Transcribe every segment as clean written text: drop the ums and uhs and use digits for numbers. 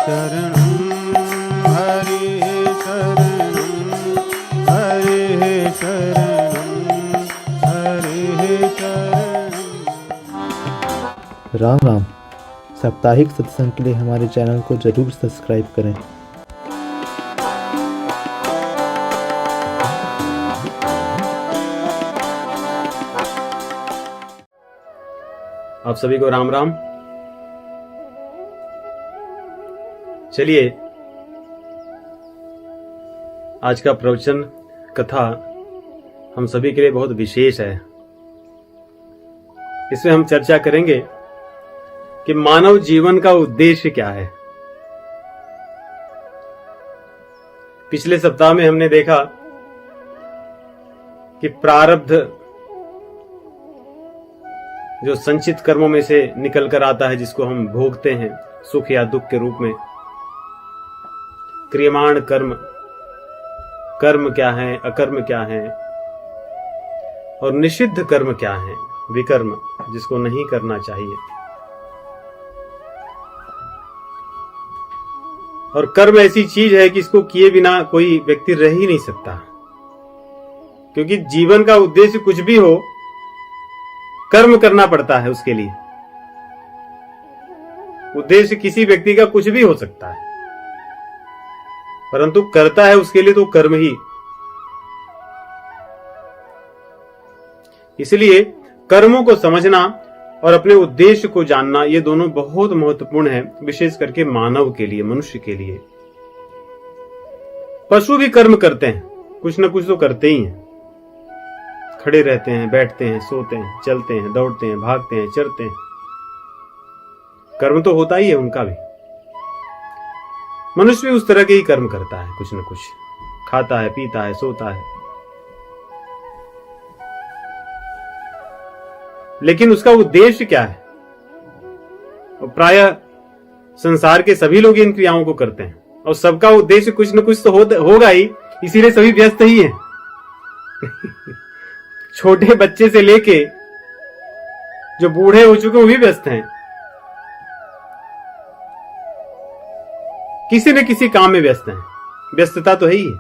शरणं हरिः शरणं हरिः शरणं हरिः शरणं। राम राम। साप्ताहिक सत्संग के लिए हमारे चैनल को जरूर सब्सक्राइब करें। आप सभी को राम राम। चलिए आज का प्रवचन कथा हम सभी के लिए बहुत विशेष है। इसमें हम चर्चा करेंगे कि मानव जीवन का उद्देश्य क्या है। पिछले सप्ताह में हमने देखा कि प्रारब्ध जो संचित कर्मों में से निकल कर आता है, जिसको हम भोगते हैं सुख या दुख के रूप में। क्रियमाण कर्म, कर्म क्या है, अकर्म क्या है, और निषिद्ध कर्म क्या है, विकर्म, जिसको नहीं करना चाहिए। और कर्म ऐसी चीज है कि इसको किए बिना कोई व्यक्ति रह ही नहीं सकता, क्योंकि जीवन का उद्देश्य कुछ भी हो, कर्म करना पड़ता है उसके लिए। उद्देश्य किसी व्यक्ति का कुछ भी हो सकता है, परंतु करता है उसके लिए तो कर्म ही। इसलिए कर्मों को समझना और अपने उद्देश्य को जानना, ये दोनों बहुत महत्वपूर्ण है, विशेष करके मानव के लिए, मनुष्य के लिए। पशु भी कर्म करते हैं, कुछ ना कुछ तो करते ही हैं। खड़े रहते हैं, बैठते हैं, सोते हैं, चलते हैं, दौड़ते हैं, भागते हैं, चरते हैं। कर्म तो होता ही है उनका भी। मनुष्य भी उस तरह के ही कर्म करता है, कुछ न कुछ खाता है, पीता है, सोता है, लेकिन उसका उद्देश्य क्या है? और प्रायः संसार के सभी लोग इन क्रियाओं को करते हैं, और सबका उद्देश्य कुछ न कुछ तो होगा ही, इसीलिए सभी व्यस्त ही हैं। छोटे बच्चे से लेके जो बूढ़े हो चुके वो भी व्यस्त हैं, किसी न किसी काम में व्यस्त हैं। व्यस्तता तो है ही है,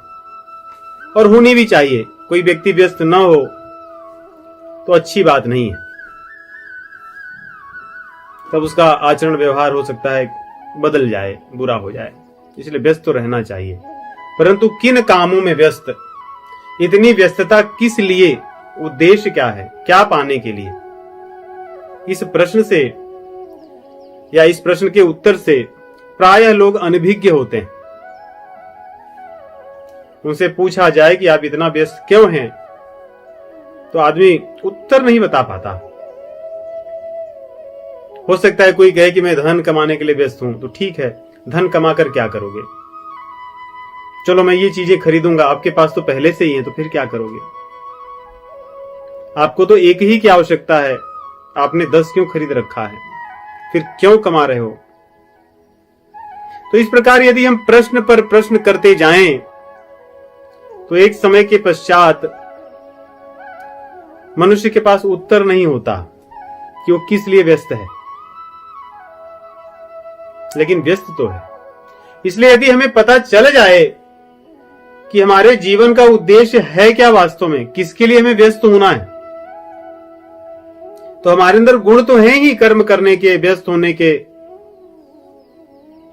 और होनी भी चाहिए। कोई व्यक्ति व्यस्त ना हो तो अच्छी बात नहीं है, तब उसका आचरण व्यवहार हो सकता है बदल जाए, बुरा हो जाए। इसलिए व्यस्त तो रहना चाहिए, परंतु किन कामों में व्यस्त, इतनी व्यस्तता किस लिए, उद्देश्य क्या है, क्या पाने के लिए? इस प्रश्न से या इस प्रश्न के उत्तर से प्रायः लोग अनभिज्ञ होते हैं। उनसे पूछा जाए कि आप इतना व्यस्त क्यों हैं, तो आदमी उत्तर नहीं बता पाता। हो सकता है कोई कहे कि मैं धन कमाने के लिए व्यस्त हूं, तो ठीक है, धन कमाकर क्या करोगे? चलो मैं ये चीजें खरीदूंगा, आपके पास तो पहले से ही है, तो फिर क्या करोगे? आपको तो एक ही की आवश्यकता है, आपने 10 क्यों खरीद रखा है? फिर क्यों कमा रहे हो? तो इस प्रकार यदि हम प्रश्न पर प्रश्न करते जाएं, तो एक समय के पश्चात मनुष्य के पास उत्तर नहीं होता कि वो किस लिए व्यस्त है, लेकिन व्यस्त तो है। इसलिए यदि हमें पता चल जाए कि हमारे जीवन का उद्देश्य है क्या, वास्तव में किसके लिए हमें व्यस्त होना है, तो हमारे अंदर गुण तो हैं ही कर्म करने के, व्यस्त होने के।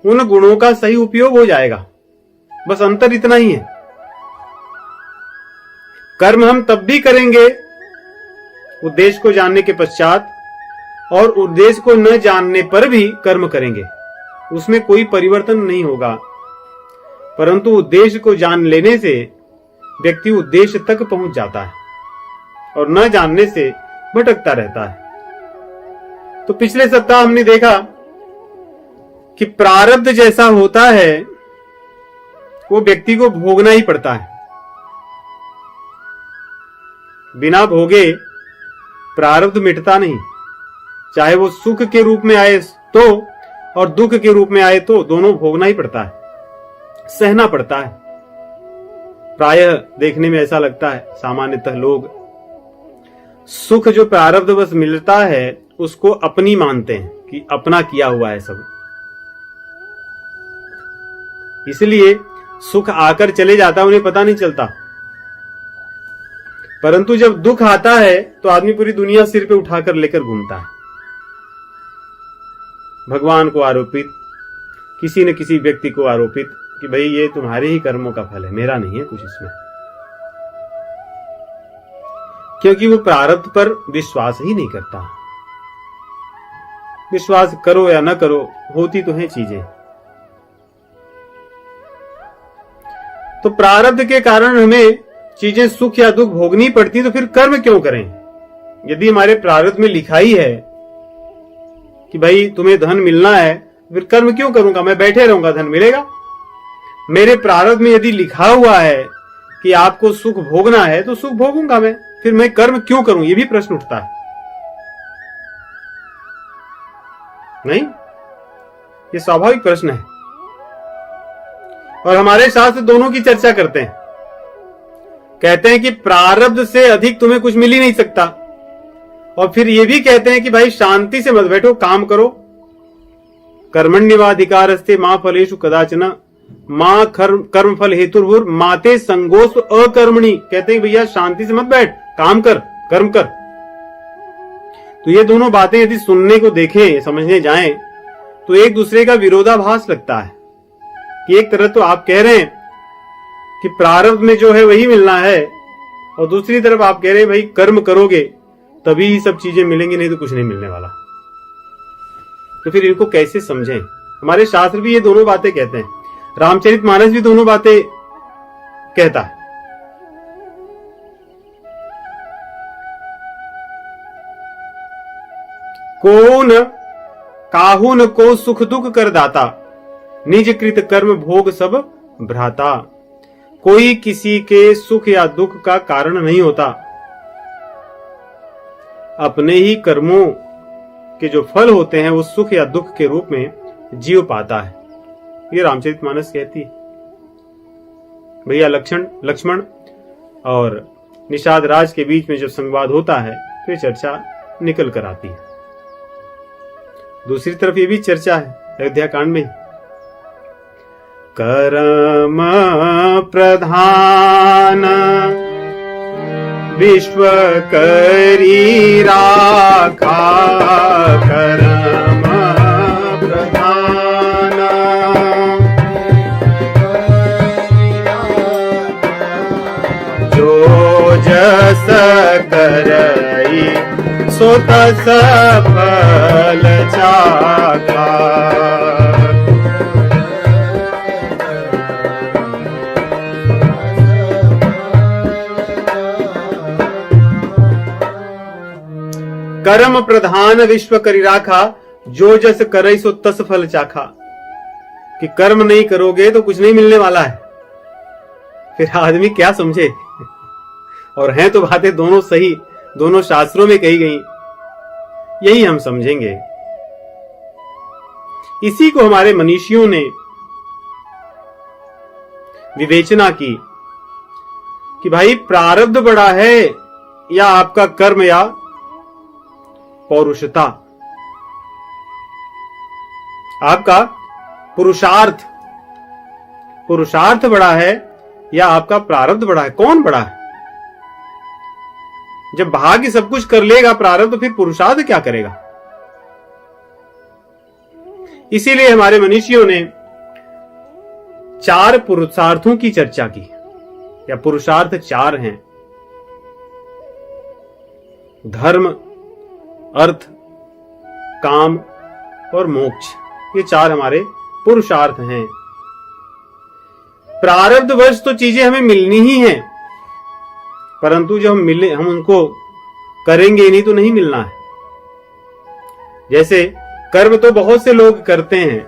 उन गुणों का सही उपयोग हो जाएगा, बस अंतर इतना ही है। कर्म हम तब भी करेंगे उद्देश्य को जानने के पश्चात, और उद्देश्य को न जानने पर भी कर्म करेंगे, उसमें कोई परिवर्तन नहीं होगा। परंतु उद्देश्य को जान लेने से व्यक्ति उद्देश्य तक पहुंच जाता है, और न जानने से भटकता रहता है। तो पिछले सप्ताह हमने देखा कि प्रारब्ध जैसा होता है वो व्यक्ति को भोगना ही पड़ता है। बिना भोगे प्रारब्ध मिटता नहीं, चाहे वो सुख के रूप में आए तो और दुख के रूप में आए तो, दोनों भोगना ही पड़ता है, सहना पड़ता है। प्रायः देखने में ऐसा लगता है, सामान्यतः लोग सुख जो प्रारब्धवश मिलता है उसको अपनी मानते हैं कि अपना किया हुआ है सब, इसलिए सुख आकर चले जाता है, उन्हें पता नहीं चलता। परंतु जब दुख आता है तो आदमी पूरी दुनिया सिर पे उठाकर लेकर घूमता है, भगवान को आरोपित, किसी न किसी व्यक्ति को आरोपित कि भाई ये तुम्हारे ही कर्मों का फल है, मेरा नहीं है कुछ इसमें। क्योंकि वो प्रारब्ध पर विश्वास ही नहीं करता। विश्वास करो या न करो, होती तो हैं चीजें। तो प्रारब्ध के कारण हमें चीजें सुख या दुख भोगनी पड़ती, तो फिर कर्म क्यों करें? यदि हमारे प्रारब्ध में लिखा ही है कि भाई तुम्हें धन मिलना है, फिर कर्म क्यों करूंगा? मैं बैठे रहूंगा, धन मिलेगा। मेरे प्रारब्ध में यदि लिखा हुआ है कि आपको सुख भोगना है तो सुख भोगूंगा मैं, फिर मैं कर्म क्यों करूं? ये भी प्रश्न उठता है, नहीं? ये स्वाभाविक प्रश्न है। और हमारे शास्त्र दोनों की चर्चा करते हैं, कहते हैं कि प्रारब्ध से अधिक तुम्हें कुछ मिल ही नहीं सकता, और फिर ये भी कहते हैं कि भाई शांति से मत बैठो, काम करो। कर्मण्येवाधिकारस्ते मा फलेषु कदाचन मां कर्म फल हेतुर्भुर माते संगोस्व अकर्मणि। कहते हैं भैया शांति से मत बैठ, काम कर, कर्म कर। तो ये दोनों बातें यदि सुनने को देखें, समझने जाएं, तो एक दूसरे का विरोधाभास लगता है कि एक तरह तो आप कह रहे हैं कि प्रारब्ध में जो है वही मिलना है, और दूसरी तरफ आप कह रहे हैं भाई कर्म करोगे तभी ही सब चीजें मिलेंगी, नहीं तो कुछ नहीं मिलने वाला। तो फिर इनको कैसे समझें? हमारे शास्त्र भी ये दोनों बातें कहते हैं, रामचरितमानस भी दोनों बातें कहता है। कौन काहू न को सुख दुख कर दाता, निज कृत कर्म भोग सब भ्राता। कोई किसी के सुख या दुख का कारण नहीं होता, अपने ही कर्मों के जो फल होते हैं वो सुख या दुख के रूप में जीव पाता है। ये रामचरितमानस कहती है। भैया लक्ष्मण और निषाद राज के बीच में जब संवाद होता है तो ये चर्चा निकल कर आती है। दूसरी तरफ ये भी चर्चा है अयोध्या कांड में, कर्म प्रधान विश्व करी राखा, कर्म प्रधान जो जस करई सो तस फल चाखा। कर्म प्रधान विश्व करी राखा, जो जस करई सो तस फल चाखा। कि कर्म नहीं करोगे तो कुछ नहीं मिलने वाला है, फिर आदमी क्या समझे? और हैं तो बातें दोनों सही, दोनों शास्त्रों में कही गई, यही हम समझेंगे। इसी को हमारे मनीषियों ने विवेचना की कि भाई प्रारब्ध बड़ा है या आपका कर्म या पौरुषता, आपका पुरुषार्थ बड़ा है या आपका प्रारब्ध बड़ा है? कौन बड़ा है? जब भाग्य सब कुछ कर लेगा प्रारब्ध, तो फिर पुरुषार्थ क्या करेगा? इसीलिए हमारे मनीषियों ने 4 पुरुषार्थों की चर्चा की, या पुरुषार्थ 4 हैं। धर्म, अर्थ, काम और मोक्ष, ये 4 हमारे पुरुषार्थ हैं। प्रारब्धवश तो चीजें हमें मिलनी ही हैं, परंतु जब हम उनको करेंगे नहीं तो नहीं मिलना है। जैसे कर्म तो बहुत से लोग करते हैं,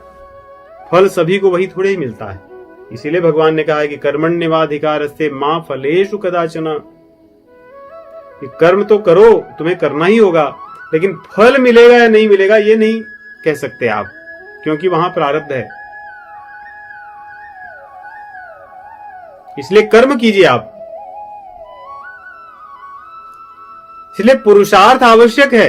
फल सभी को वही थोड़े ही मिलता है। इसीलिए भगवान ने कहा है कि कर्मण्येवाधिकारस्ते मा फलेषु कदाचन। कर्म तो करो, तुम्हें करना ही होगा, लेकिन फल मिलेगा या नहीं मिलेगा ये नहीं कह सकते आप, क्योंकि वहां प्रारब्ध है। इसलिए कर्म कीजिए आप। इसलिए पुरुषार्थ आवश्यक है,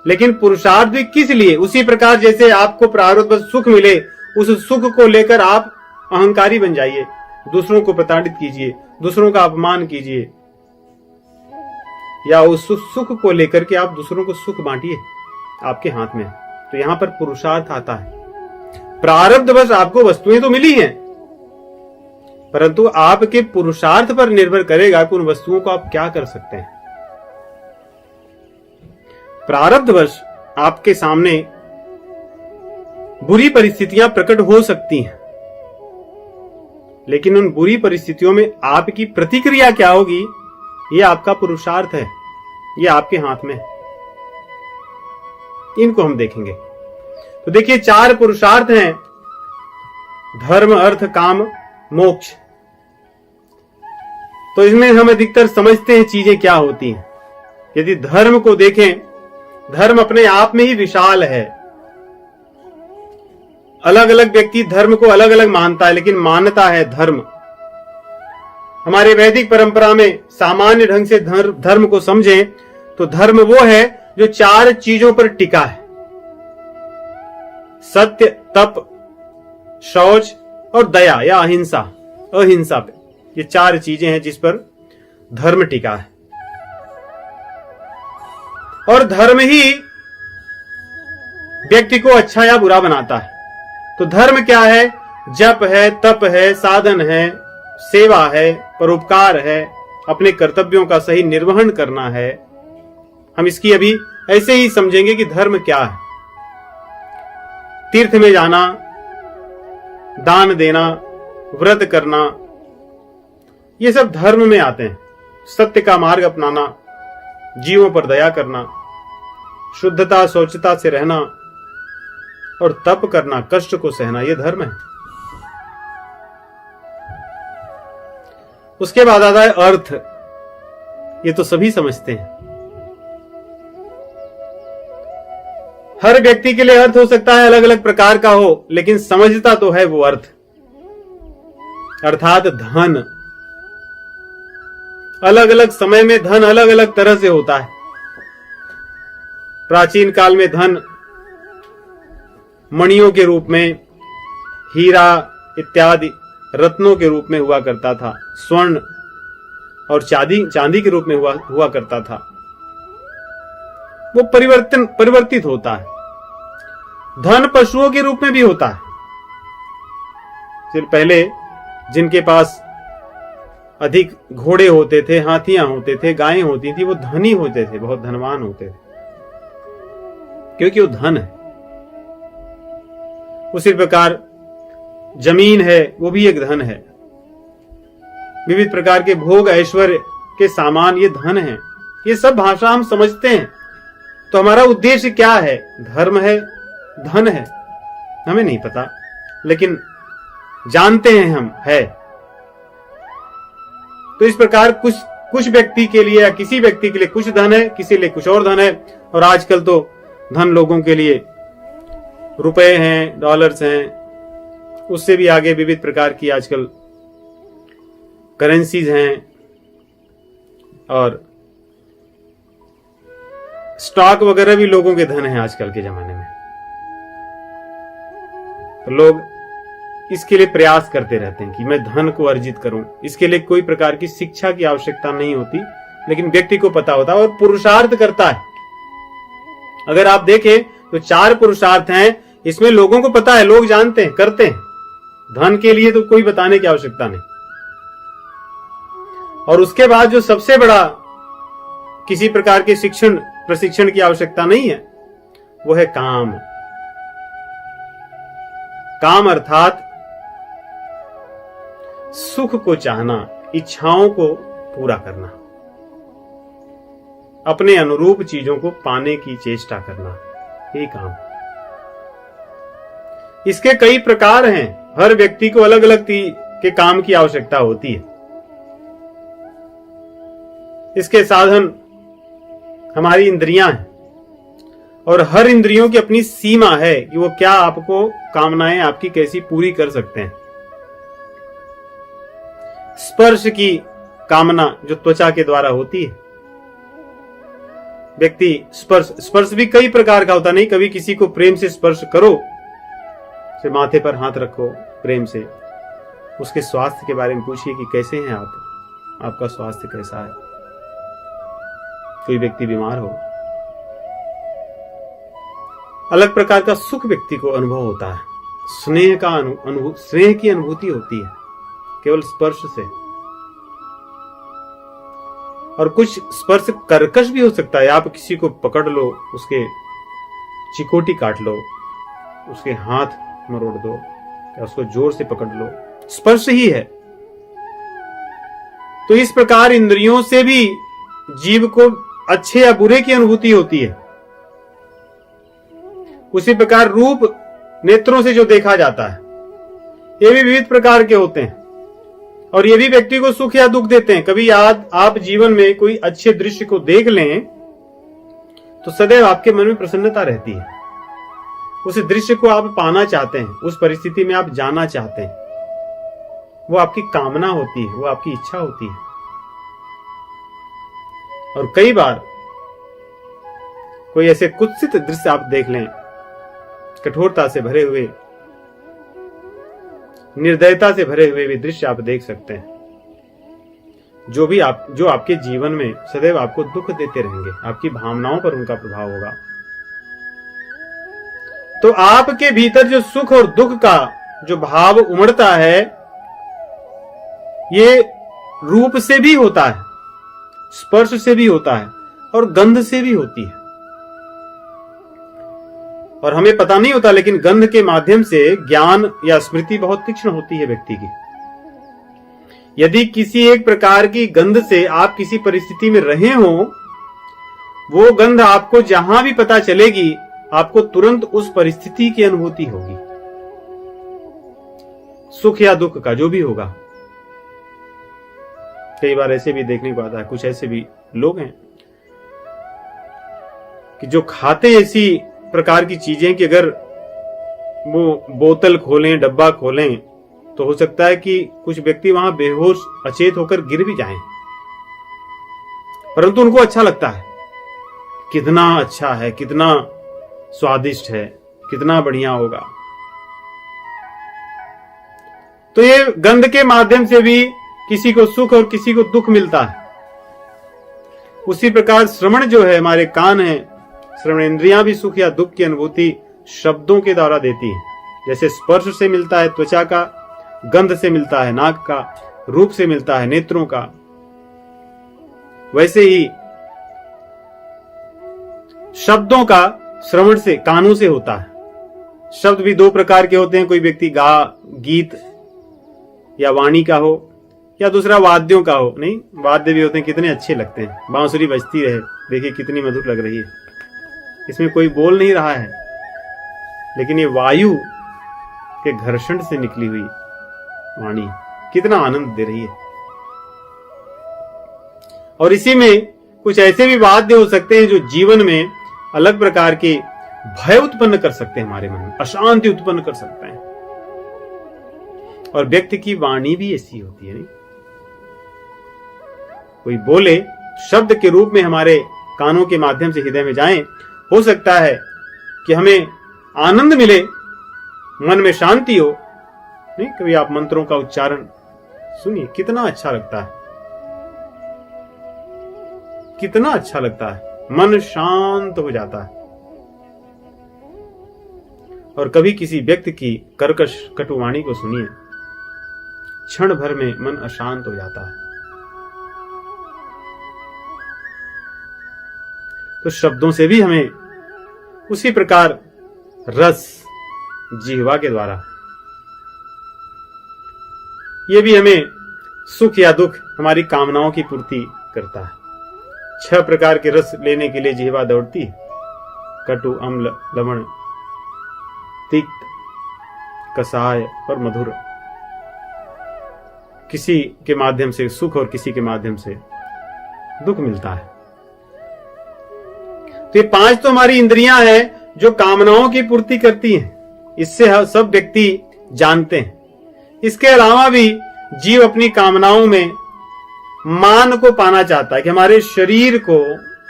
लेकिन पुरुषार्थ भी किस लिए? उसी प्रकार जैसे आपको प्रारब्ध सुख मिले, उस सुख को लेकर आप अहंकारी बन जाइए, दूसरों को प्रताड़ित कीजिए, दूसरों का अपमान कीजिए, या उस सुख को लेकर के आप दूसरों को सुख बांटिए, आपके हाथ में है। तो यहां पर पुरुषार्थ आता है। प्रारब्ध बस आपको वस्तुएं तो मिली हैं, परंतु आपके पुरुषार्थ पर निर्भर करेगा कि उन वस्तुओं को आप क्या कर सकते हैं। प्रारब्धवश आपके सामने बुरी परिस्थितियां प्रकट हो सकती हैं, लेकिन उन बुरी परिस्थितियों में आपकी प्रतिक्रिया क्या होगी, यह आपका पुरुषार्थ है, यह आपके हाथ में है। इनको हम देखेंगे। तो देखिए, 4 पुरुषार्थ हैं, धर्म, अर्थ, काम, मोक्ष। तो इसमें हम अधिकतर समझते हैं चीजें क्या होती हैं। यदि धर्म को देखें, धर्म अपने आप में ही विशाल है। अलग अलग व्यक्ति धर्म को अलग अलग मानता है, लेकिन मान्यता है धर्म। हमारे वैदिक परंपरा में सामान्य ढंग से धर्म को समझें तो धर्म वो है जो 4 चीजों पर टिका है: सत्य, तप, शौच और दया या अहिंसा। अहिंसा पे ये 4 चीजें हैं जिस पर धर्म टिका है। और धर्म ही व्यक्ति को अच्छा या बुरा बनाता है। तो धर्म क्या है? जप है, तप है, साधन है, सेवा है, परोपकार है, अपने कर्तव्यों का सही निर्वहन करना है। हम इसकी अभी ऐसे ही समझेंगे कि धर्म क्या है। तीर्थ में जाना, दान देना, व्रत करना, ये सब धर्म में आते हैं। सत्य का मार्ग अपनाना, जीवों पर दया करना, शुद्धता स्वच्छता से रहना और तप करना, कष्ट को सहना, यह धर्म है। उसके बाद आता है अर्थ। ये तो सभी समझते हैं। हर व्यक्ति के लिए अर्थ हो सकता है अलग अलग प्रकार का हो, लेकिन समझता तो है वो अर्थ, अर्थात धन। अलग अलग समय में धन अलग अलग तरह से होता है। प्राचीन काल में धन मणियों के रूप में, हीरा इत्यादि रत्नों के रूप में हुआ करता था, स्वर्ण और चांदी के रूप में हुआ करता था। वो परिवर्तित होता है। धन पशुओं के रूप में भी होता है। सिर्फ पहले जिनके पास अधिक घोड़े होते थे, हाथियां होते थे, गायें होती थी, वो धनी होते थे, बहुत धनवान होते थे, क्योंकि वो धन है। उसी प्रकार जमीन है, वो भी एक धन है। विविध प्रकार के भोग ऐश्वर्य के सामान, ये धन है। ये सब भाषा हम समझते हैं। तो हमारा उद्देश्य क्या है? धर्म है, धन है, हमें नहीं पता, लेकिन जानते हैं हम है। तो इस प्रकार कुछ व्यक्ति के लिए या किसी व्यक्ति के लिए कुछ धन है, किसी लिए कुछ और धन है। और आजकल तो धन लोगों के लिए रुपए हैं, डॉलर्स हैं, उससे भी आगे विविध प्रकार की आजकल करेंसीज हैं और स्टॉक वगैरह भी लोगों के धन है आजकल के जमाने में। तो लोग इसके लिए प्रयास करते रहते हैं कि मैं धन को अर्जित करूं। इसके लिए कोई प्रकार की शिक्षा की आवश्यकता नहीं होती, लेकिन व्यक्ति को पता होता है और पुरुषार्थ करता है। अगर आप देखें तो 4 पुरुषार्थ हैं, इसमें लोगों को पता है, लोग जानते हैं, करते हैं। धन के लिए तो कोई बताने की आवश्यकता नहीं। और उसके बाद जो सबसे बड़ा, किसी प्रकार के प्रशिक्षण की आवश्यकता नहीं है, वो है काम। काम अर्थात सुख को चाहना, इच्छाओं को पूरा करना, अपने अनुरूप चीजों को पाने की चेष्टा करना, ये काम। इसके कई प्रकार हैं। हर व्यक्ति को अलग अलग के काम की आवश्यकता होती है। इसके साधन हमारी इंद्रियां हैं, और हर इंद्रियों की अपनी सीमा है कि वो क्या आपको कामनाएं आपकी कैसी पूरी कर सकते हैं। स्पर्श की कामना जो त्वचा के द्वारा होती है, व्यक्ति स्पर्श भी कई प्रकार का होता नहीं। कभी किसी को प्रेम से स्पर्श करो, से माथे पर हाथ रखो प्रेम से, उसके स्वास्थ्य के बारे में पूछिए कि कैसे हैं आप, आपका स्वास्थ्य कैसा है। कोई व्यक्ति बीमार हो, अलग प्रकार का सुख व्यक्ति को अनुभव होता है, स्नेह का स्नेह की अनुभूति होती है केवल स्पर्श से। और कुछ स्पर्श कर्कश भी हो सकता है, आप किसी को पकड़ लो, उसके चिकोटी काट लो, उसके हाथ मरोड़ दो या उसको जोर से पकड़ लो, स्पर्श ही है। तो इस प्रकार इंद्रियों से भी जीव को अच्छे या बुरे की अनुभूति होती है। उसी प्रकार रूप नेत्रों से जो देखा जाता है, ये भी विविध प्रकार के होते हैं और ये भी व्यक्ति को सुख या दुख देते हैं। कभी आप जीवन में कोई अच्छे दृश्य को देख लें तो सदैव आपके मन में प्रसन्नता रहती है। उस दृश्य को आप पाना चाहते हैं, उस परिस्थिति में आप जाना चाहते हैं, वो आपकी कामना होती है, वो आपकी इच्छा होती है। और कई बार कोई ऐसे कुत्सित दृश्य आप देख लें, कठोरता से भरे हुए, निर्दयता से भरे हुए भी दृश्य आप देख सकते हैं, जो आपके जीवन में सदैव आपको दुख देते रहेंगे, आपकी भावनाओं पर उनका प्रभाव होगा। तो आपके भीतर जो सुख और दुख का जो भाव उमड़ता है, ये रूप से भी होता है, स्पर्श से भी होता है और गंध से भी होती है। और हमें पता नहीं होता, लेकिन गंध के माध्यम से ज्ञान या स्मृति बहुत तीक्ष्ण होती है व्यक्ति की। यदि किसी एक प्रकार की गंध से आप किसी परिस्थिति में रहे हो, वो गंध आपको जहां भी पता चलेगी, आपको तुरंत उस परिस्थिति की अनुभूति होगी, सुख या दुख का जो भी होगा। कई बार ऐसे भी देखने को आता है, कुछ ऐसे भी लोग हैं कि जो खाते ऐसी प्रकार की चीजें कि अगर वो बोतल खोलें, डब्बा खोलें, तो हो सकता है कि कुछ व्यक्ति वहां बेहोश अचेत होकर गिर भी जाएं, परंतु उनको अच्छा लगता है, कितना अच्छा है, कितना स्वादिष्ट है, कितना बढ़िया होगा। तो ये गंध के माध्यम से भी किसी को सुख और किसी को दुख मिलता है। उसी प्रकार श्रवण जो है, हमारे कान है, श्रवण इंद्रियां भी सुख या दुख की अनुभूति शब्दों के द्वारा देती है। जैसे स्पर्श से मिलता है त्वचा का, गंध से मिलता है नाक का, रूप से मिलता है नेत्रों का, वैसे ही शब्दों का श्रवण से, कानों से होता है। शब्द भी दो प्रकार के होते हैं, कोई व्यक्ति गीत या वाणी का हो या दूसरा वाद्यों का हो। नहीं, वाद्य भी होते हैं, कितने अच्छे लगते हैं, बांसुरी बजती रहे, देखिए कितनी मधुर लग रही है, इसमें कोई बोल नहीं रहा है, लेकिन ये वायु के घर्षण से निकली हुई वाणी कितना आनंद दे रही है। और इसी में कुछ ऐसे भी वाद्य हो सकते हैं जो जीवन में अलग प्रकार के भय उत्पन्न कर सकते हैं, हमारे मन में अशांति उत्पन्न कर सकते हैं। और व्यक्ति की वाणी भी ऐसी होती है, नहीं, कोई बोले, शब्द के रूप में हमारे कानों के माध्यम से हृदय में जाएं, हो सकता है कि हमें आनंद मिले, मन में शांति हो। नहीं, कभी आप मंत्रों का उच्चारण सुनिए, कितना अच्छा लगता है, कितना अच्छा लगता है, मन शांत हो जाता है। और कभी किसी व्यक्ति की कर्कश कटुवाणी को सुनिए, क्षण भर में मन अशांत हो जाता है। तो शब्दों से भी हमें उसी प्रकार रस जिह्वा के द्वारा, ये भी हमें सुख या दुख, हमारी कामनाओं की पूर्ति करता है। 6 प्रकार के रस लेने के लिए जिह्वा दौड़ती है, कटु, अम्ल, लवण, तिक्त, कसाय और मधुर। किसी के माध्यम से सुख और किसी के माध्यम से दुख मिलता है। तो ये 5 तो हमारी इंद्रियां हैं जो कामनाओं की पूर्ति करती हैं, इससे सब व्यक्ति जानते हैं। इसके अलावा भी जीव अपनी कामनाओं में मान को पाना चाहता है कि हमारे शरीर को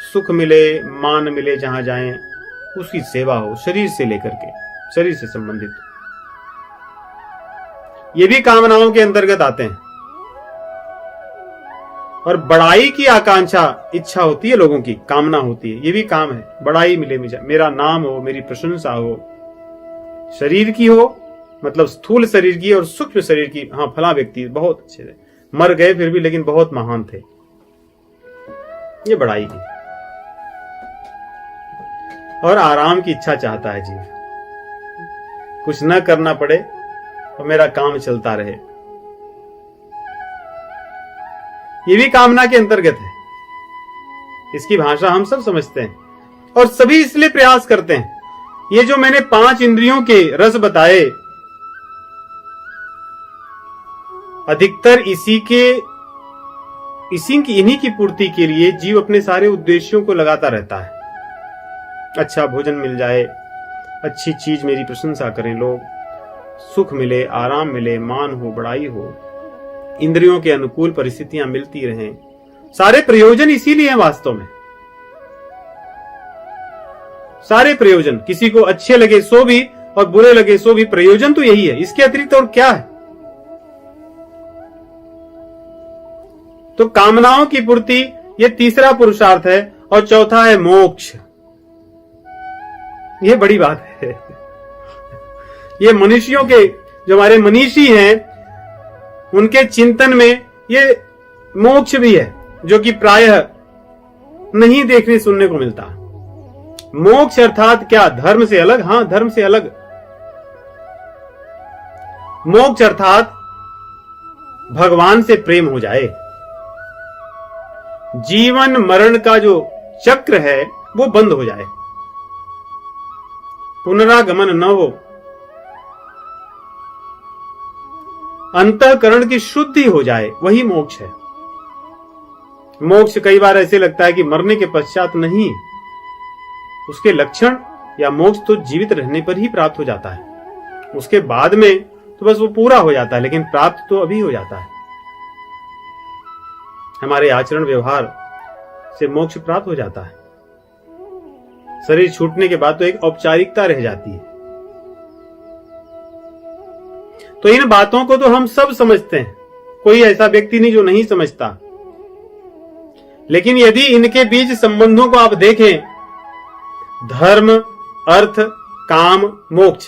सुख मिले, मान मिले, जहां जाएं उसकी सेवा हो, शरीर से लेकर के, शरीर से संबंधित। ये भी कामनाओं के अंतर्गत आते हैं। और बड़ाई की आकांक्षा इच्छा होती है, लोगों की कामना होती है, ये भी काम है। बड़ाई मिले मुझे, मेरा नाम हो, मेरी प्रशंसा हो, शरीर की हो, मतलब स्थूल शरीर की और सूक्ष्म शरीर की। हाँ, फला व्यक्ति बहुत अच्छे थे, मर गए फिर भी लेकिन बहुत महान थे, ये बड़ाई की। और आराम की इच्छा चाहता है जीव, कुछ न करना पड़े और मेरा काम चलता रहे, ये भी कामना के अंतर्गत है। इसकी भाषा हम सब समझते हैं और सभी इसलिए प्रयास करते हैं। ये जो मैंने 5 इंद्रियों के रस बताए, अधिकतर इन्हीं की पूर्ति के लिए जीव अपने सारे उद्देश्यों को लगाता रहता है। अच्छा भोजन मिल जाए, अच्छी चीज मेरी प्रशंसा करें लोग, सुख मिले, आराम मिले, मान हो, बड़ाई हो, इंद्रियों के अनुकूल परिस्थितियां मिलती रहें, सारे प्रयोजन इसीलिए हैं वास्तव में। सारे प्रयोजन, किसी को अच्छे लगे सो भी और बुरे लगे सो भी, प्रयोजन तो यही है, इसके अतिरिक्त और क्या है। तो कामनाओं की पूर्ति ये तीसरा पुरुषार्थ है और चौथा है मोक्ष। ये बड़ी बात है। ये मनुष्यों के, जो हमारे मनीषी हैं, उनके चिंतन में ये मोक्ष भी है, जो कि प्रायः नहीं देखने सुनने को मिलता। मोक्ष अर्थात क्या? धर्म से अलग। हां, धर्म से अलग। मोक्ष अर्थात भगवान से प्रेम हो जाए, जीवन मरण का जो चक्र है वो बंद हो जाए, पुनरागमन न हो, अंतःकरण की शुद्धि हो जाए, वही मोक्ष है। मोक्ष कई बार ऐसे लगता है कि मरने के पश्चात नहीं, उसके लक्षण या मोक्ष तो जीवित रहने पर ही प्राप्त हो जाता है। उसके बाद में तो बस वो पूरा हो जाता है, लेकिन प्राप्त तो अभी हो जाता है। हमारे आचरण व्यवहार से मोक्ष प्राप्त हो जाता है। शरीर छूटने के बाद तो एक औपचारिकता रह जाती है। तो इन बातों को तो हम सब समझते हैं, कोई ऐसा व्यक्ति नहीं जो नहीं समझता। लेकिन यदि इनके बीच संबंधों को आप देखें, धर्म, अर्थ, काम, मोक्ष,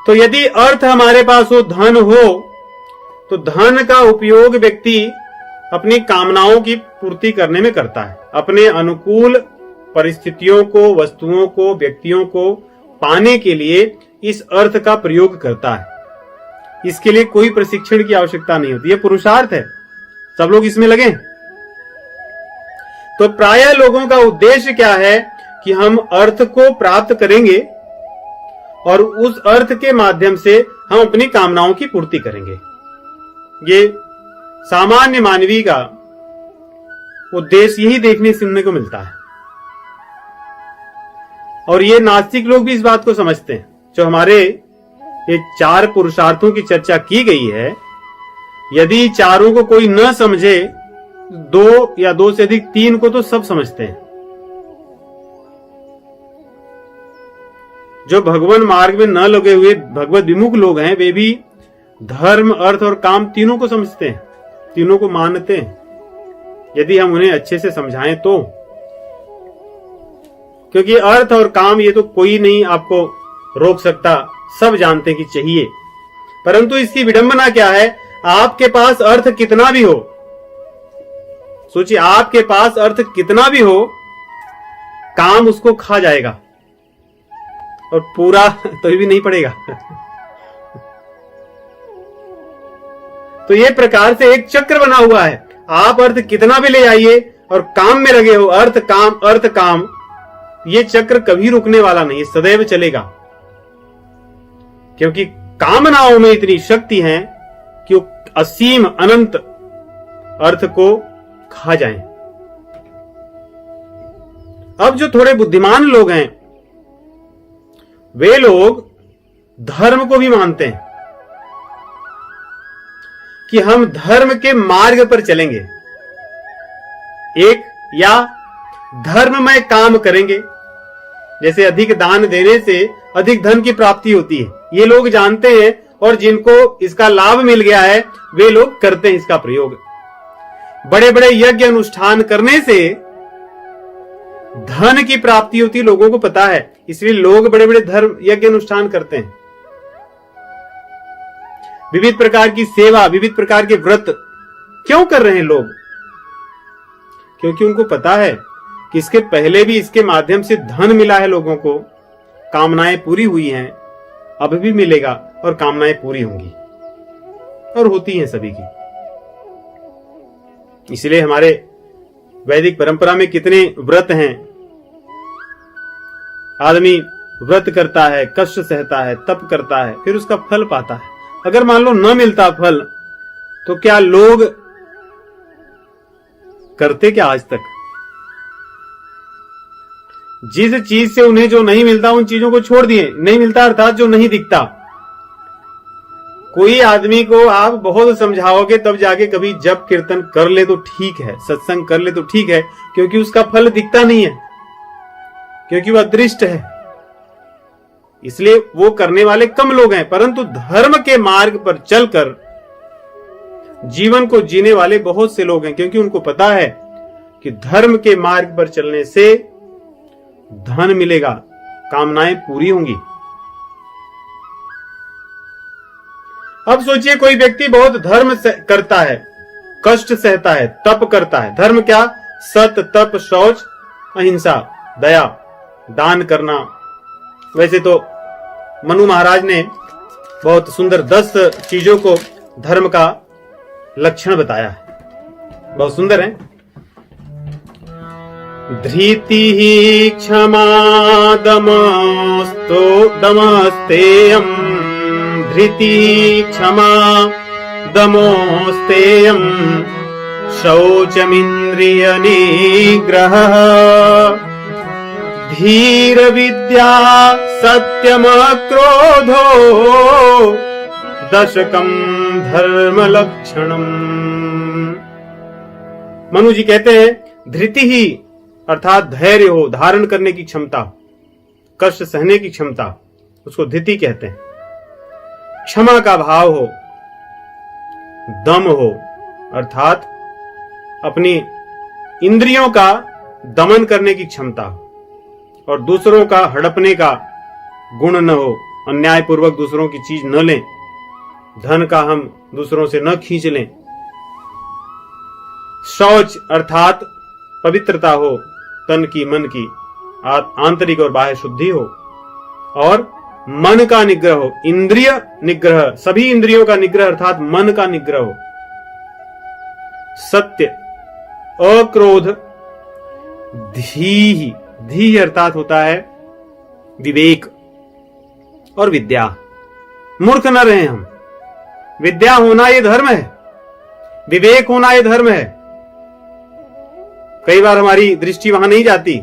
तो यदि अर्थ हमारे पास हो, धन हो, तो धन का उपयोग व्यक्ति अपनी कामनाओं की पूर्ति करने में करता है। अपने अनुकूल परिस्थितियों को, वस्तुओं को, व्यक्तियों को पाने के लिए इस अर्थ का प्रयोग करता है। इसके लिए कोई प्रशिक्षण की आवश्यकता नहीं होती, यह पुरुषार्थ है, सब लोग इसमें लगे। तो प्रायः लोगों का उद्देश्य क्या है कि हम अर्थ को प्राप्त करेंगे और उस अर्थ के माध्यम से हम अपनी कामनाओं की पूर्ति करेंगे। ये सामान्य मानवी का उद्देश्य यही देखने सुनने को मिलता है। और ये नास्तिक लोग भी इस बात को समझते हैं। जो हमारे ये 4 पुरुषार्थों की चर्चा की गई है, यदि चारों को कोई न समझे, 2 या 2 से अधिक 3 को तो सब समझते हैं। जो भगवान मार्ग में न लगे हुए भगवत विमुख लोग हैं, वे भी धर्म, अर्थ और काम तीनों को समझते हैं, तीनों को मानते हैं, यदि हम उन्हें अच्छे से समझाएं तो। क्योंकि अर्थ और काम ये तो कोई नहीं आपको रोक सकता, सब जानते हैं कि चाहिए। परंतु इसकी विडंबना क्या है, आपके पास अर्थ कितना भी हो, सोचिए, आपके पास अर्थ कितना भी हो, काम उसको खा जाएगा और पूरा तो भी नहीं पड़ेगा। तो ये प्रकार से एक चक्र बना हुआ है। आप अर्थ कितना भी ले आइए और काम में लगे हो, अर्थ काम, अर्थ काम, ये चक्र कभी रुकने वाला नहीं, सदैव चलेगा। क्योंकि कामनाओं में इतनी शक्ति है कि वो असीम अनंत अर्थ को खा जाएं। अब जो थोड़े बुद्धिमान लोग हैं, वे लोग धर्म को भी मानते हैं कि हम धर्म के मार्ग पर चलेंगे, एक या धर्ममय काम करेंगे। जैसे अधिक दान देने से अधिक धन की प्राप्ति होती है, ये लोग जानते हैं और जिनको इसका लाभ मिल गया है वे लोग करते हैं इसका प्रयोग। बड़े बड़े यज्ञ अनुष्ठान करने से धन की प्राप्ति होती है, लोगों को पता है, इसलिए लोग बड़े बड़े धर्म यज्ञ अनुष्ठान करते हैं। विविध प्रकार की सेवा, विविध प्रकार के व्रत क्यों कर रहे हैं लोग? क्योंकि उनको पता है कि इसके पहले भी इसके माध्यम से धन मिला है लोगों को, कामनाएं पूरी हुई हैं, अब भी मिलेगा और कामनाएं पूरी होंगी और होती हैं सभी की। इसलिए हमारे वैदिक परंपरा में कितने व्रत हैं। आदमी व्रत करता है, कष्ट सहता है, तप करता है, फिर उसका फल पाता है। अगर मान लो न मिलता फल तो क्या लोग करते क्या आज तक? जिस चीज से उन्हें जो नहीं मिलता उन चीजों को छोड़ दिए। नहीं मिलता अर्थात जो नहीं दिखता। कोई आदमी को आप बहुत समझाओगे तब जाके कभी जप कीर्तन कर ले तो ठीक है, सत्संग कर ले तो ठीक है, क्योंकि उसका फल दिखता नहीं है, क्योंकि वह अदृष्ट है, इसलिए वो करने वाले कम लोग हैं। परंतु धर्म के मार्ग पर चलकर जीवन को जीने वाले बहुत से लोग हैं, क्योंकि उनको पता है कि धर्म के मार्ग पर चलने से धन मिलेगा, कामनाएं पूरी होंगी। अब सोचिए कोई व्यक्ति बहुत धर्म करता है, कष्ट सहता है, तप करता है। धर्म क्या? सत, तप, शौच, अहिंसा, दया, दान करना। वैसे तो मनु महाराज ने बहुत सुंदर 10 चीजों को धर्म का लक्षण बताया है, बहुत सुंदर है। धृति क्षमा दमस्तो दमस्तेयम, धृति क्षमा दमोस्तेयम, शौचमिंद्रिय निग्रह, धीर विद्या सत्यम क्रोधो, दशकम धर्म लक्षणम। मनु जी कहते हैं धृति ही अर्थात धैर्य हो, धारण करने की क्षमता, कष्ट सहने की क्षमता, उसको धृति कहते हैं। क्षमा का भाव हो, दम हो अर्थात अपनी इंद्रियों का दमन करने की क्षमता हो, और दूसरों का हड़पने का गुण न हो, अन्यायपूर्वक दूसरों की चीज न लें, धन का हम दूसरों से न खींच लें। शौच अर्थात पवित्रता हो, तन की मन की आंतरिक और बाह्य शुद्धि हो, और मन का निग्रह हो, इंद्रिय निग्रह, सभी इंद्रियों का निग्रह अर्थात मन का निग्रह हो। सत्य, अक्रोध, धीहि, धी अर्थात होता है विवेक, और विद्या। मूर्ख न रहे हम। विद्या होना यह धर्म है, विवेक होना यह धर्म है। कई बार हमारी दृष्टि वहां नहीं जाती,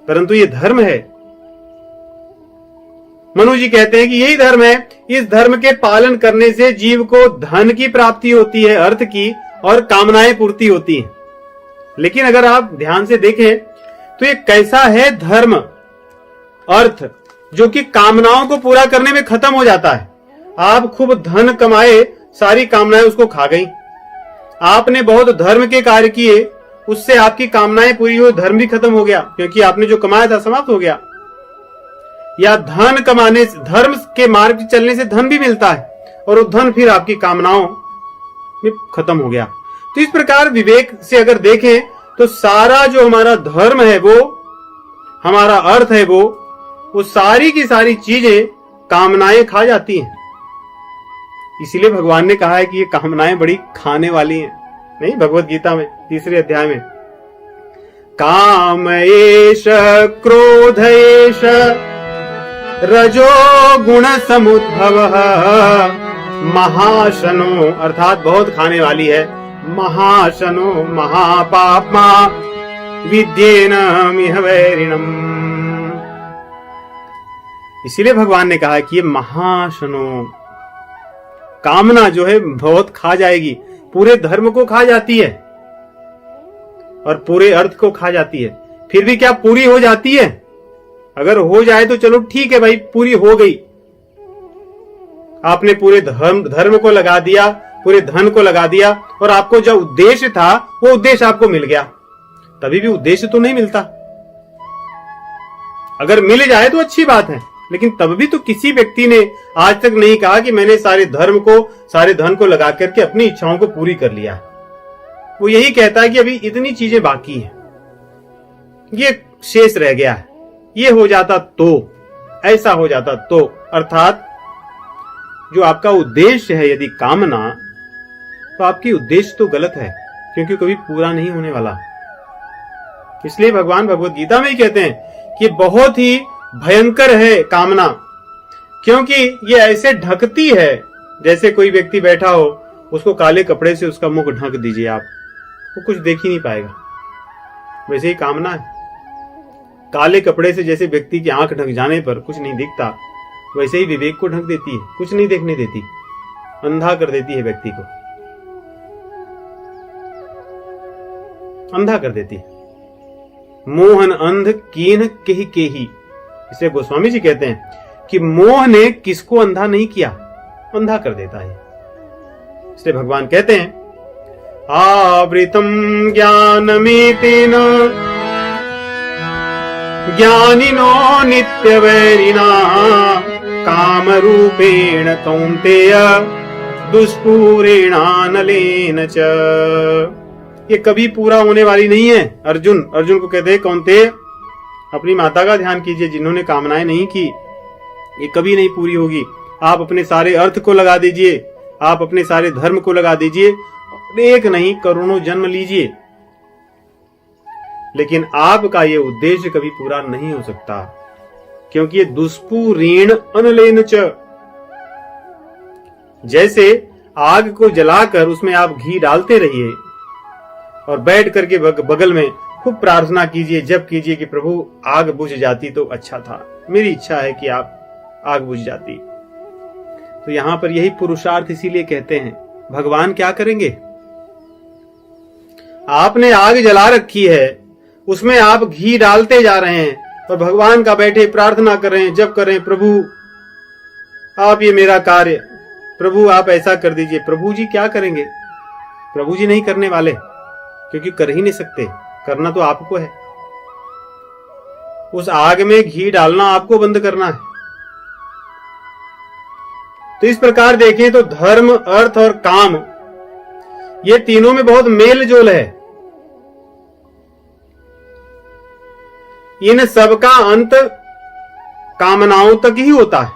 परंतु यह धर्म है। मनु जी कहते हैं कि यही धर्म है। इस धर्म के पालन करने से जीव को धन की प्राप्ति होती है, अर्थ की, और कामनाएं पूर्ति होती हैं। लेकिन अगर आप ध्यान से देखें तो ये कैसा है धर्म, अर्थ, जो कि कामनाओं को पूरा करने में खत्म हो जाता है। आप खूब धन कमाए, सारी कामनाएं उसको खा गई। आपने बहुत धर्म के कार्य किए, उससे आपकी कामनाएं पूरी हुई, धर्म भी खत्म हो गया, क्योंकि आपने जो कमाया था समाप्त हो गया। या धन कमाने से, धर्म के मार्ग चलने से धन भी मिलता है, और वो धन फिर आपकी कामनाओं में खत्म हो गया। तो इस प्रकार विवेक से अगर देखें तो सारा जो हमारा धर्म है, वो हमारा अर्थ है, वो सारी की सारी चीजें कामनाएं खा जाती हैं। इसीलिए भगवान ने कहा है कि ये कामनाएं बड़ी खाने वाली हैं। नहीं, भगवत गीता में 3 अध्याय में, काम एष क्रोध एष रजो गुण समुद्भवः, महाशनो अर्थात बहुत खाने वाली है, महाशनो महापाप्मा विद्येनमिह वैरिणम्। इसीलिए भगवान ने कहा कि ये महाशनो, कामना जो है बहुत खा जाएगी, पूरे धर्म को खा जाती है और पूरे अर्थ को खा जाती है। फिर भी क्या पूरी हो जाती है? अगर हो जाए तो चलो ठीक है भाई, पूरी हो गई, आपने पूरे धर्म को लगा दिया, पूरे धन को लगा दिया, और आपको जो उद्देश्य था वो उद्देश्य आपको मिल गया। तभी भी उद्देश्य तो नहीं मिलता। अगर मिल जाए तो अच्छी बात है, लेकिन तब भी तो किसी व्यक्ति ने आज तक नहीं कहा कि मैंने सारे धर्म को, सारे धन को लगा करके अपनी इच्छाओं को पूरी कर लिया। वो यही कहता है कि अभी इतनी चीजें बाकी हैं, ये शेष रह गया है, ये हो जाता तो, ऐसा हो जाता तो। अर्थात जो आपका उद्देश्य है यदि कामना, तो आपकी उद्देश्य तो गलत है, क्योंकि कभी पूरा नहीं होने वाला। इसलिए भगवान भगवत गीता में ही कहते हैं कि बहुत ही भयंकर है कामना, क्योंकि ये ऐसे ढकती है, जैसे कोई व्यक्ति बैठा हो, उसको काले कपड़े से उसका मुख ढक दीजिए आप, वो कुछ देख ही नहीं पाएगा। वैसे ही कामना है, काले कपड़े से जैसे व्यक्ति की आंख ढक जाने पर कुछ नहीं दिखता, वैसे ही विवेक को ढक देती है, कुछ नहीं देखने देती, अंधा कर देती है, व्यक्ति को अंधा कर देती है। मोहन अंध कीन केहि केहि, इसे गोस्वामी जी कहते हैं कि मोह ने किसको अंधा नहीं किया, अंधा कर देता है। इसलिए भगवान कहते हैं आवृतम ज्ञानमेतेन ज्ञानिनो नित्यवैरिणा कामरूपेण कौन्तेय दुष्पूरेणानलेन च। ये कभी पूरा होने वाली नहीं है। अर्जुन को कहते हैं कौन्तेय, अपनी माता का ध्यान कीजिए, जिन्होंने कामनाएं नहीं की, ये कभी नहीं पूरी होगी। आप अपने सारे अर्थ को लगा दीजिए, आप अपने सारे धर्म को लगा दीजिए, एक नहीं करोड़ों जन्म लीजिए, लेकिन आपका ये उद्देश्य कभी पूरा नहीं हो सकता, क्योंकि ये दुष्पूरेण अनलेन च। जैसे आग को जलाकर उसमें आप घी डालते रहिए और बैठ करके बगल में खूब प्रार्थना कीजिए, जप कीजिए कि प्रभु आग बुझ जाती तो अच्छा था, मेरी इच्छा है कि आप आग बुझ जाती। तो यहां पर यही पुरुषार्थ इसीलिए कहते हैं। भगवान क्या करेंगे? आपने आग जला रखी है, उसमें आप घी डालते जा रहे हैं और भगवान का बैठे प्रार्थना कर रहे हैं, जप कर रहे हैं, प्रभु आप ये मेरा कार्य, प्रभु आप ऐसा कर दीजिए। प्रभु जी क्या करेंगे? प्रभु जी नहीं करने वाले, क्योंकि कर ही नहीं सकते, करना तो आपको है। उस आग में घी डालना आपको बंद करना है। तो इस प्रकार देखें तो धर्म, अर्थ और काम, ये तीनों में बहुत मेल जोल है। इन सबका अंत कामनाओं तक ही होता है,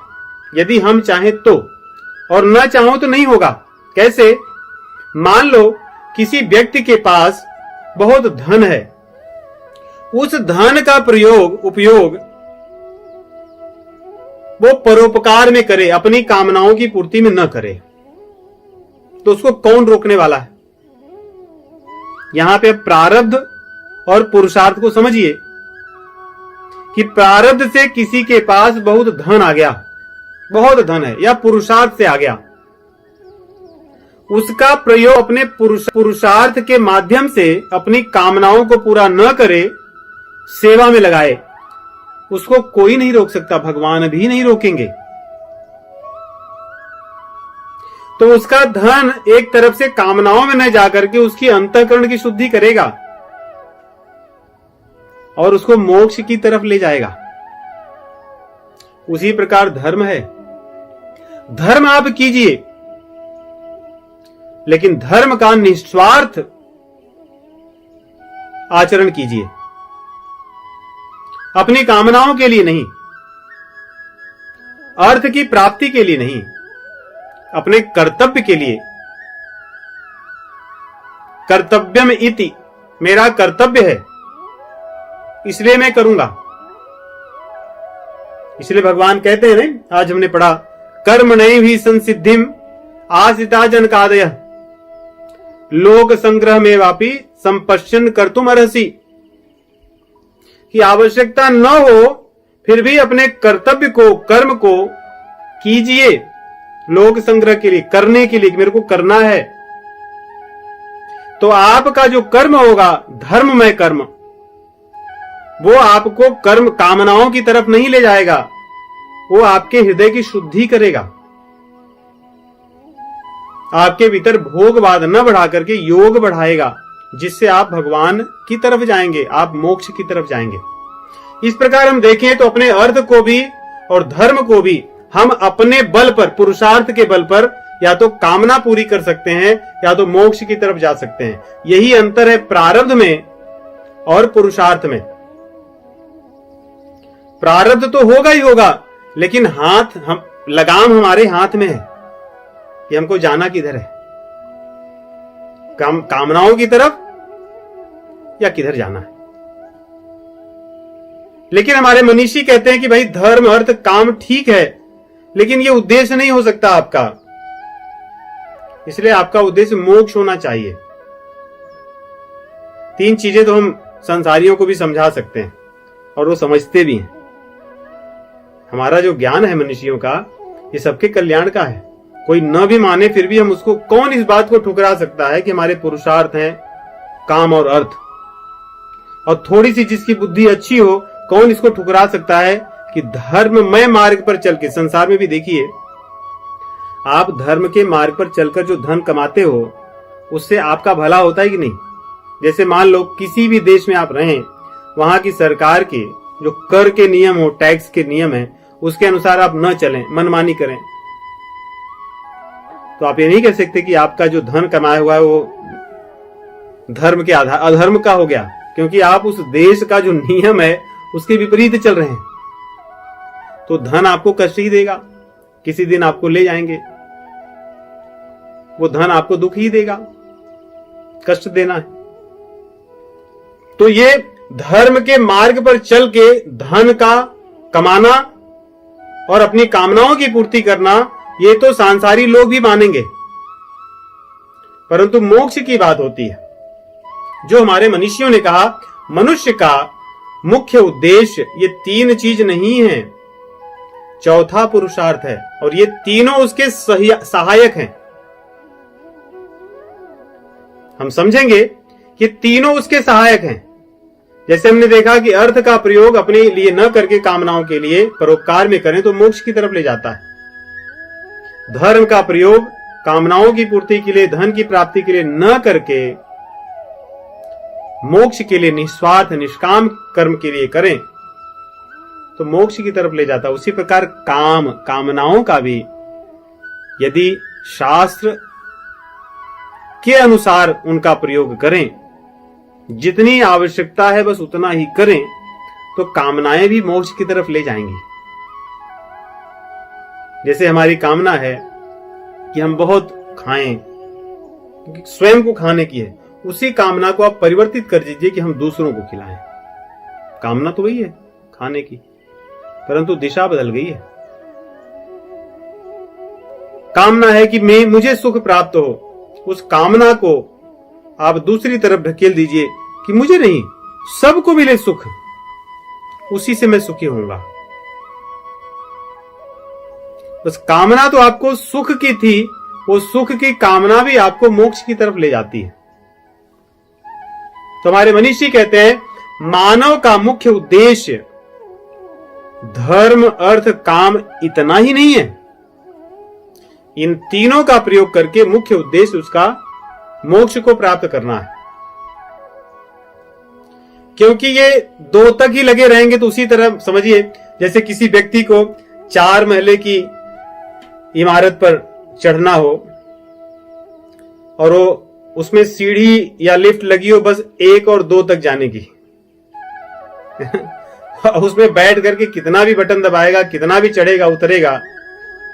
यदि हम चाहें तो, और न चाहो तो नहीं होगा। कैसे? मान लो किसी व्यक्ति के पास बहुत धन है, उस धन का उपयोग वो परोपकार में करे, अपनी कामनाओं की पूर्ति में न करे, तो उसको कौन रोकने वाला है? यहां पे प्रारब्ध और पुरुषार्थ को समझिए कि प्रारब्ध से किसी के पास बहुत धन आ गया, बहुत धन है, या पुरुषार्थ से आ गया, उसका प्रयोग अपने पुरुषार्थ के माध्यम से अपनी कामनाओं को पूरा न करे, सेवा में लगाए, उसको कोई नहीं रोक सकता, भगवान भी नहीं रोकेंगे। तो उसका धन एक तरफ से कामनाओं में न जाकर के उसकी अंतःकरण की शुद्धि करेगा और उसको मोक्ष की तरफ ले जाएगा। उसी प्रकार धर्म है। धर्म आप कीजिए, लेकिन धर्म का निस्वार्थ आचरण कीजिए, अपनी कामनाओं के लिए नहीं, अर्थ की प्राप्ति के लिए नहीं, अपने कर्तव्य के लिए। कर्तव्यम इति, मेरा कर्तव्य है इसलिए मैं करूंगा। इसलिए भगवान कहते हैं ना, आज हमने पढ़ा, कर्म नहीं भी संसिद्धिम आसिता जनकादय लोक संग्रह में वापी संपश्यन कर्तुम अर्हसि। कि आवश्यकता न हो फिर भी अपने कर्तव्य को, कर्म को कीजिए, लोक संग्रह के लिए, करने के लिए, मेरे को करना है। तो आपका जो कर्म होगा धर्ममय कर्म, वो आपको कर्म कामनाओं की तरफ नहीं ले जाएगा, वो आपके हृदय की शुद्धि करेगा, आपके भीतर भोगवाद न बढ़ा करके योग बढ़ाएगा, जिससे आप भगवान की तरफ जाएंगे, आप मोक्ष की तरफ जाएंगे। इस प्रकार हम देखें तो अपने अर्थ को भी और धर्म को भी हम अपने बल पर, पुरुषार्थ के बल पर या तो कामना पूरी कर सकते हैं या तो मोक्ष की तरफ जा सकते हैं। यही अंतर है प्रारब्ध में और पुरुषार्थ में। प्रारब्ध तो होगा ही होगा, लेकिन लगाम हमारे हाथ में है कि हमको जाना किधर है, कामनाओं की तरफ या किधर जाना है। लेकिन हमारे मनीषी कहते हैं कि भाई धर्म अर्थ काम ठीक है, लेकिन ये उद्देश्य नहीं हो सकता आपका, इसलिए आपका उद्देश्य मोक्ष होना चाहिए। 3 चीजें तो हम संसारियों को भी समझा सकते हैं और वो समझते भी हैं। हमारा जो ज्ञान है मनुष्यों का, ये सबके कल्याण का है। कोई न भी माने फिर भी हम उसको, कौन इस बात को ठुकरा सकता है कि हमारे पुरुषार्थ हैं काम और अर्थ, और थोड़ी सी जिसकी बुद्धि अच्छी हो, कौन इसको ठुकरा सकता है कि धर्ममय मार्ग पर चल के, संसार में भी देखिए आप धर्म के मार्ग पर चलकर जो धन कमाते हो उससे आपका भला होता है कि नहीं। जैसे मान लो किसी भी देश में आप रहें, वहां की सरकार के जो कर के नियम हो, टैक्स के नियम है, उसके अनुसार आप न चलें, मनमानी करें, तो आप ये नहीं कह सकते कि आपका जो धन कमाया हुआ है वो धर्म के आधार अधर्म का हो गया, क्योंकि आप उस देश का जो नियम है उसके विपरीत चल रहे हैं। तो धन आपको कष्ट ही देगा, किसी दिन आपको ले जाएंगे, वो धन आपको दुख ही देगा, कष्ट देना है। तो ये धर्म के मार्ग पर चल के धन का कमाना और अपनी कामनाओं की पूर्ति करना, ये तो सांसारी लोग भी मानेंगे, परंतु मोक्ष की बात होती है। जो हमारे मनीषियों ने कहा, मनुष्य का मुख्य उद्देश्य ये 3 चीज नहीं है, चौथा पुरुषार्थ है, और ये तीनों उसके सहायक हैं। हम समझेंगे कि तीनों उसके सहायक हैं। जैसे हमने देखा कि अर्थ का प्रयोग अपने लिए न करके कामनाओं के लिए परोपकार में करें तो मोक्ष की तरफ ले जाता है। धर्म का प्रयोग कामनाओं की पूर्ति के लिए, धन की प्राप्ति के लिए न करके मोक्ष के लिए, निस्वार्थ निष्काम कर्म के लिए करें तो मोक्ष की तरफ ले जाता है। उसी प्रकार कामनाओं का भी यदि शास्त्र के अनुसार उनका प्रयोग करें, जितनी आवश्यकता है बस उतना ही करें, तो कामनाएं भी मोक्ष की तरफ ले जाएंगी। जैसे हमारी कामना है कि हम बहुत खाएं, क्योंकि स्वयं को खाने की है, उसी कामना को आप परिवर्तित कर दीजिए कि हम दूसरों को खिलाएं। कामना तो वही है खाने की, परंतु दिशा बदल गई है। कामना है कि मुझे सुख प्राप्त हो, उस कामना को आप दूसरी तरफ ढकेल दीजिए कि मुझे नहीं, सबको मिले सुख, उसी से मैं सुखी होऊंगा। बस कामना तो आपको सुख की थी, वो सुख की कामना भी आपको मोक्ष की तरफ ले जाती है। तो हमारे मनीषी कहते हैं, मानव का मुख्य उद्देश्य धर्म अर्थ काम इतना ही नहीं है, इन तीनों का प्रयोग करके मुख्य उद्देश्य उसका मोक्ष को प्राप्त करना है। क्योंकि ये 2 तक ही लगे रहेंगे तो उसी तरह समझिए, जैसे किसी व्यक्ति को 4 महले की इमारत पर चढ़ना हो और वो उसमें सीढ़ी या लिफ्ट लगी हो बस 1 और 2 तक जाने की उसमें बैठ करके कितना भी बटन दबाएगा, कितना भी चढ़ेगा उतरेगा,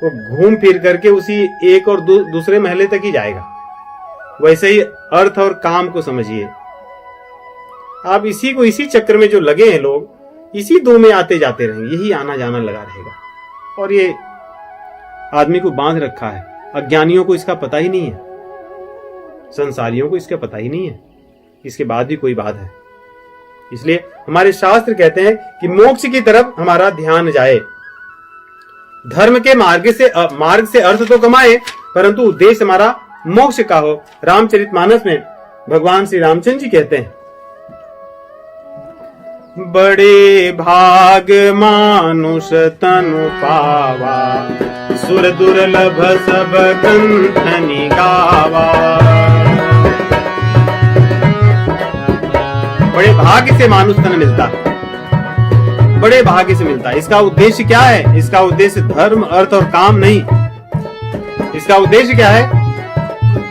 वो घूम फिर करके उसी 1 और दूसरे महले तक ही जाएगा। वैसे ही अर्थ और काम को समझिए, आप इसी चक्कर में जो लगे हैं लोग, इसी 2 में आते जाते रहेंगे, यही आना जाना लगा रहेगा। और ये आदमी को बांध रखा है। अज्ञानियों को इसका पता ही नहीं है, संसारियों को इसका पता ही नहीं है, इसके बाद भी कोई बात है। इसलिए हमारे शास्त्र कहते हैं कि मोक्ष की तरफ हमारा ध्यान जाए। धर्म के मार्ग से अर्थ तो कमाए, परंतु उद्देश्य हमारा मोक्ष का हो। रामचरितमानस में भगवान श्री रामचंद्र जी कहते हैं, बड़े भाग मानुष तनु पावा, सुर दुर्लभ सब कंठनि गावा। बड़े भाग्य से मानुष तन मिलता है, बड़े भाग्य से मिलता है। इसका उद्देश्य क्या है? इसका उद्देश्य धर्म, अर्थ और काम नहीं। इसका उद्देश्य क्या है?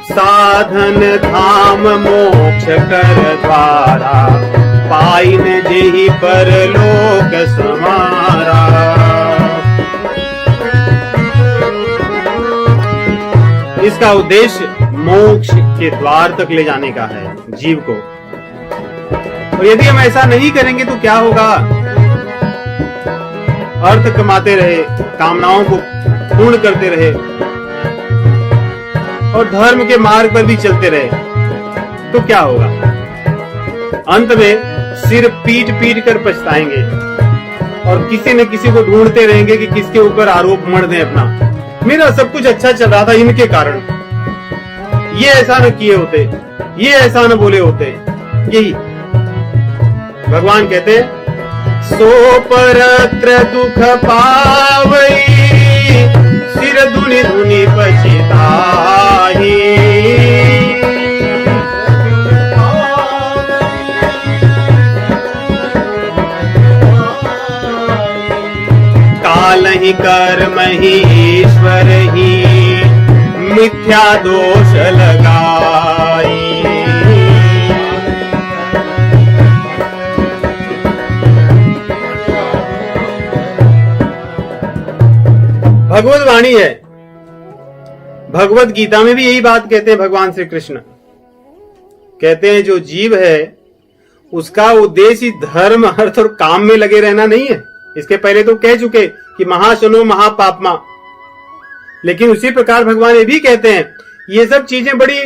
साधन धाम मोक्ष कर द्वारा, पाइन जेहि परलोक समारा। इसका उद्देश्य मोक्ष के द्वार तक ले जाने का है जीव को। और यदि हम ऐसा नहीं करेंगे तो क्या होगा? अर्थ कमाते रहे, कामनाओं को पूर्ण करते रहे और धर्म के मार्ग पर भी चलते रहे तो क्या होगा? अंत में सिर पीट पीट कर पछताएंगे और किसी न किसी को ढूंढते रहेंगे कि किसके ऊपर आरोप मढ़ दें अपना। मेरा सब कुछ अच्छा चल रहा था इनके कारण, ये ऐसा न किए होते, ये ऐसा न बोले होते। यही भगवान कहते सो परत्र दुख पावई, सिर धुनि धुनि पछताहि। काल ही कर्म ही ईश्वर ही, मिथ्या दोष लगाई। भगवत वाणी है, भगवत गीता में भी यही बात कहते हैं भगवान श्री कृष्ण। कहते हैं जो जीव है उसका उद्देश्य धर्म, अर्थ और काम में लगे रहना नहीं है। इसके पहले तो कह चुके कि महाशनो महापापमा। लेकिन उसी प्रकार भगवान ये भी कहते हैं ये सब चीजें बड़ी,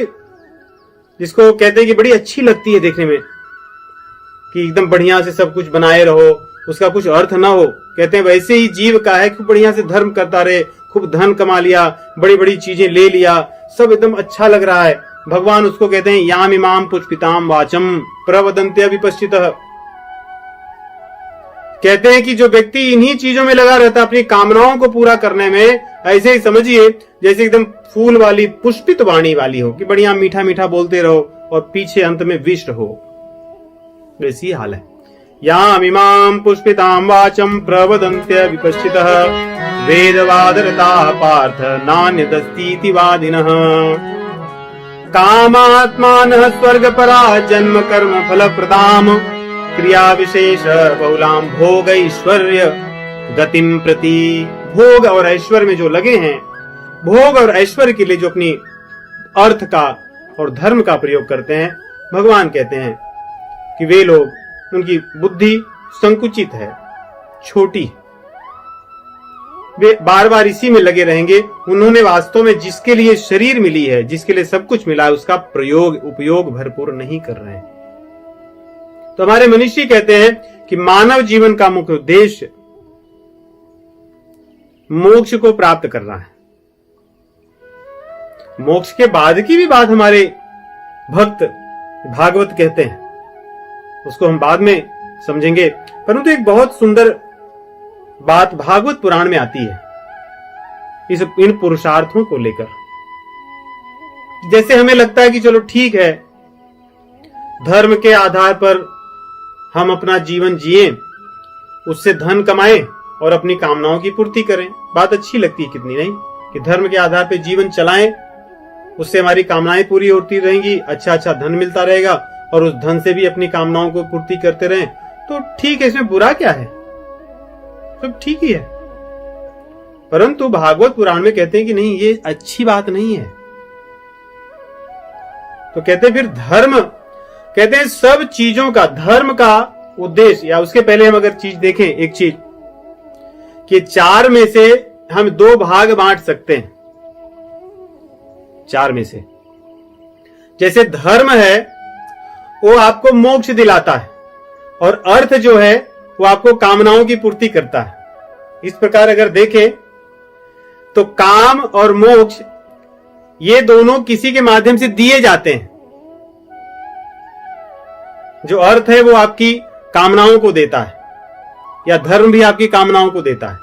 जिसको कहते हैं कि बड़ी अच्छी लगती है देखने में, कि एकदम बढ़िया से सब कुछ बनाए रहो, उसका कुछ अर्थ ना हो। कहते हैं वैसे ही जीव का है, खूब बढ़िया से धर्म करता रहे, खूब धन कमा लिया, बड़ी बड़ी चीजें ले लिया, सब एकदम अच्छा लग रहा है। भगवान उसको कहते हैं याम इमाम पुष्पिताम वाचम प्रवदन्ते विपश्चितः। कहते हैं कि जो व्यक्ति इन्हीं चीजों में लगा रहता है, अपनी कामनाओं को पूरा करने में, ऐसे ही समझिए जैसे एकदम फूल वाली पुष्पित वाणी वाली हो, कि बढ़िया मीठा मीठा बोलते रहो और पीछे अंत में विष हो, वैसी हाल है। याम इमाम पुष्पिताम वाचम प्रवदन्ते विपश्चितः, वेदवादरता पार्थ नान्यदस्तीति वादिनः। कामात्मानः स्वर्गपरा जन्म कर्म फल प्रदाम, क्रिया विशेष बहुलाम भोग ऐश्वर्य गतिम प्रति। भोग और ऐश्वर्य में जो लगे हैं, भोग और ऐश्वर्य के लिए जो अपनी अर्थ का और धर्म का प्रयोग करते हैं, भगवान कहते हैं कि वे लोग, उनकी बुद्धि संकुचित है, छोटी, वे बार बार इसी में लगे रहेंगे। उन्होंने वास्तव में जिसके लिए शरीर मिली है, जिसके लिए सब कुछ मिला है, उसका प्रयोग उपयोग भरपूर नहीं कर रहे हैं। तो हमारे मनीषी कहते हैं कि मानव जीवन का मुख्य उद्देश्य मोक्ष को प्राप्त करना है। मोक्ष के बाद की भी बात हमारे भक्त भागवत कहते हैं, उसको हम बाद में समझेंगे। परंतु एक बहुत सुंदर बात भागवत पुराण में आती है इन पुरुषार्थों को लेकर। जैसे हमें लगता है कि चलो ठीक है, धर्म के आधार पर हम अपना जीवन जिए, उससे धन कमाएं और अपनी कामनाओं की पूर्ति करें, बात अच्छी लगती है कितनी नहीं, कि धर्म के आधार पर जीवन चलाएं, उससे हमारी कामनाएं पूरी होती रहेंगी, अच्छा अच्छा धन मिलता रहेगा और उस धन से भी अपनी कामनाओं को पूर्ति करते रहें, तो ठीक है, इसमें बुरा क्या है, सब ठीक ही है। परंतु भागवत पुराण में कहते हैं कि नहीं, ये अच्छी बात नहीं है। तो कहते हैं फिर धर्म, कहते हैं सब चीजों का, धर्म का उद्देश्य, या उसके पहले हम अगर चीज देखें, एक चीज कि 4 में से हम 2 भाग बांट सकते हैं। 4 में से जैसे धर्म है वो आपको मोक्ष दिलाता है और अर्थ जो है वो आपको कामनाओं की पूर्ति करता है। इस प्रकार अगर देखें तो काम और मोक्ष ये दोनों किसी के माध्यम से दिए जाते हैं। जो अर्थ है वो आपकी कामनाओं को देता है, या धर्म भी आपकी कामनाओं को देता है।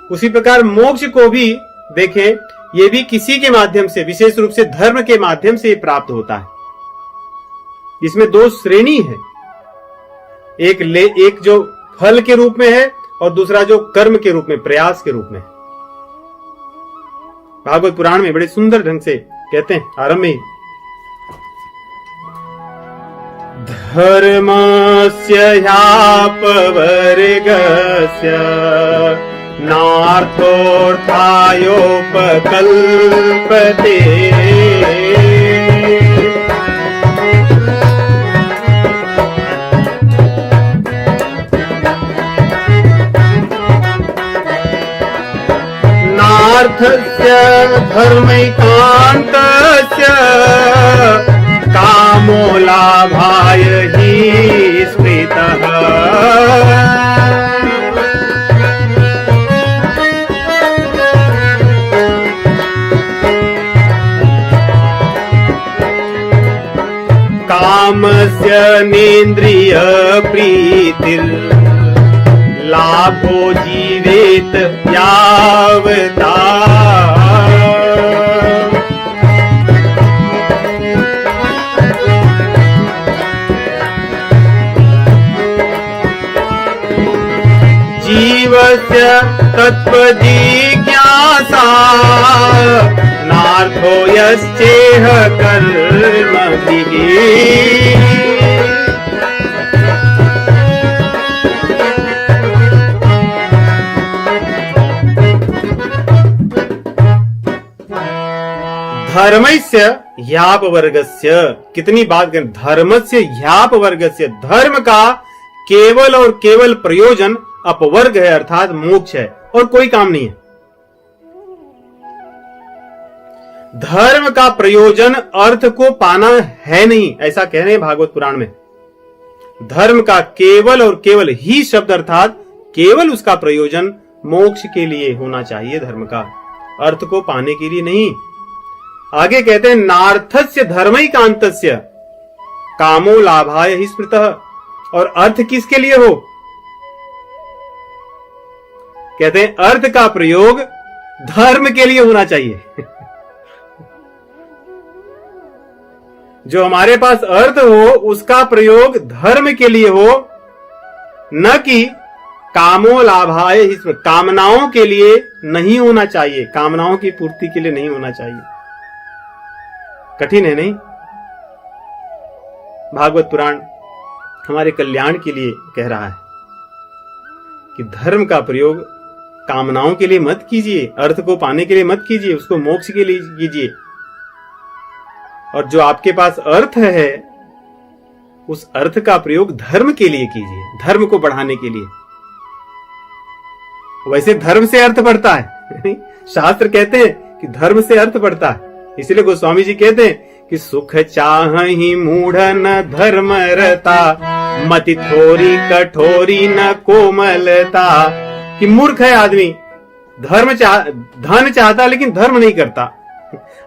उसी प्रकार मोक्ष को भी देखें, ये भी किसी के माध्यम से, विशेष रूप से धर्म के माध्यम से प्राप्त होता है। इसमें दो श्रेणी है, एक जो फल के रूप में है और दूसरा जो कर्म के रूप में, प्रयास के रूप में। भागवत पुराण में बड़े सुंदर ढंग से कहते हैं आरंभ में, धर्मस्य ह्यापवर्गस्य नार्थोऽर्थायोपकल्पते नार्थस्य धर्मैकान्तस्य कामो लाभाय हि स्मृतः। कामस्य नेन्द्रिय प्रीतिर् लाभो जीवेत यावता। जीवस्य तत्त्वजिज्ञासा नार्थो यश्चेह कर्मभिः। धर्मस्य ह्यापवर्गस्य, कितनी बात करें, धर्मस्य ह्यापवर्गस्य, धर्म का केवल और केवल प्रयोजन अपवर्ग है, अर्थात मोक्ष है, और कोई काम नहीं है। धर्म का प्रयोजन अर्थ को पाना है नहीं, ऐसा कह रहे हैं भागवत पुराण में। धर्म का केवल और केवल ही शब्द अर्थात केवल उसका प्रयोजन मोक्ष के लिए होना चाहिए, धर्म का, अर्थ को पाने के लिए नहीं। आगे कहते हैं नार्थस्य धर्मैकान्तस्य कामो लाभाय हि स्मृतः, और अर्थ किसके लिए हो? कहते हैं अर्थ का प्रयोग धर्म के लिए होना चाहिए। जो हमारे पास अर्थ हो उसका प्रयोग धर्म के लिए हो, न कि कामो लाभाय हि स्मृतः, कामनाओं के लिए नहीं होना चाहिए, कामनाओं की पूर्ति के लिए नहीं होना चाहिए। कठिन है नहीं? भागवत पुराण हमारे कल्याण के लिए कह रहा है कि धर्म का प्रयोग कामनाओं के लिए मत कीजिए, अर्थ को पाने के लिए मत कीजिए, उसको मोक्ष के लिए कीजिए। और जो आपके पास अर्थ है उस अर्थ का प्रयोग धर्म के लिए कीजिए, धर्म को बढ़ाने के लिए। वैसे धर्म से अर्थ बढ़ता है, शास्त्र कहते हैं कि धर्म से अर्थ बढ़ता है। इसलिए गोस्वामी जी कहते हैं कि सुख चाहि मूढ़ न धर्म रता, मति थोरी कठोरी न कोमलता। कि मूर्ख है आदमी, धन चाहता लेकिन धर्म नहीं करता,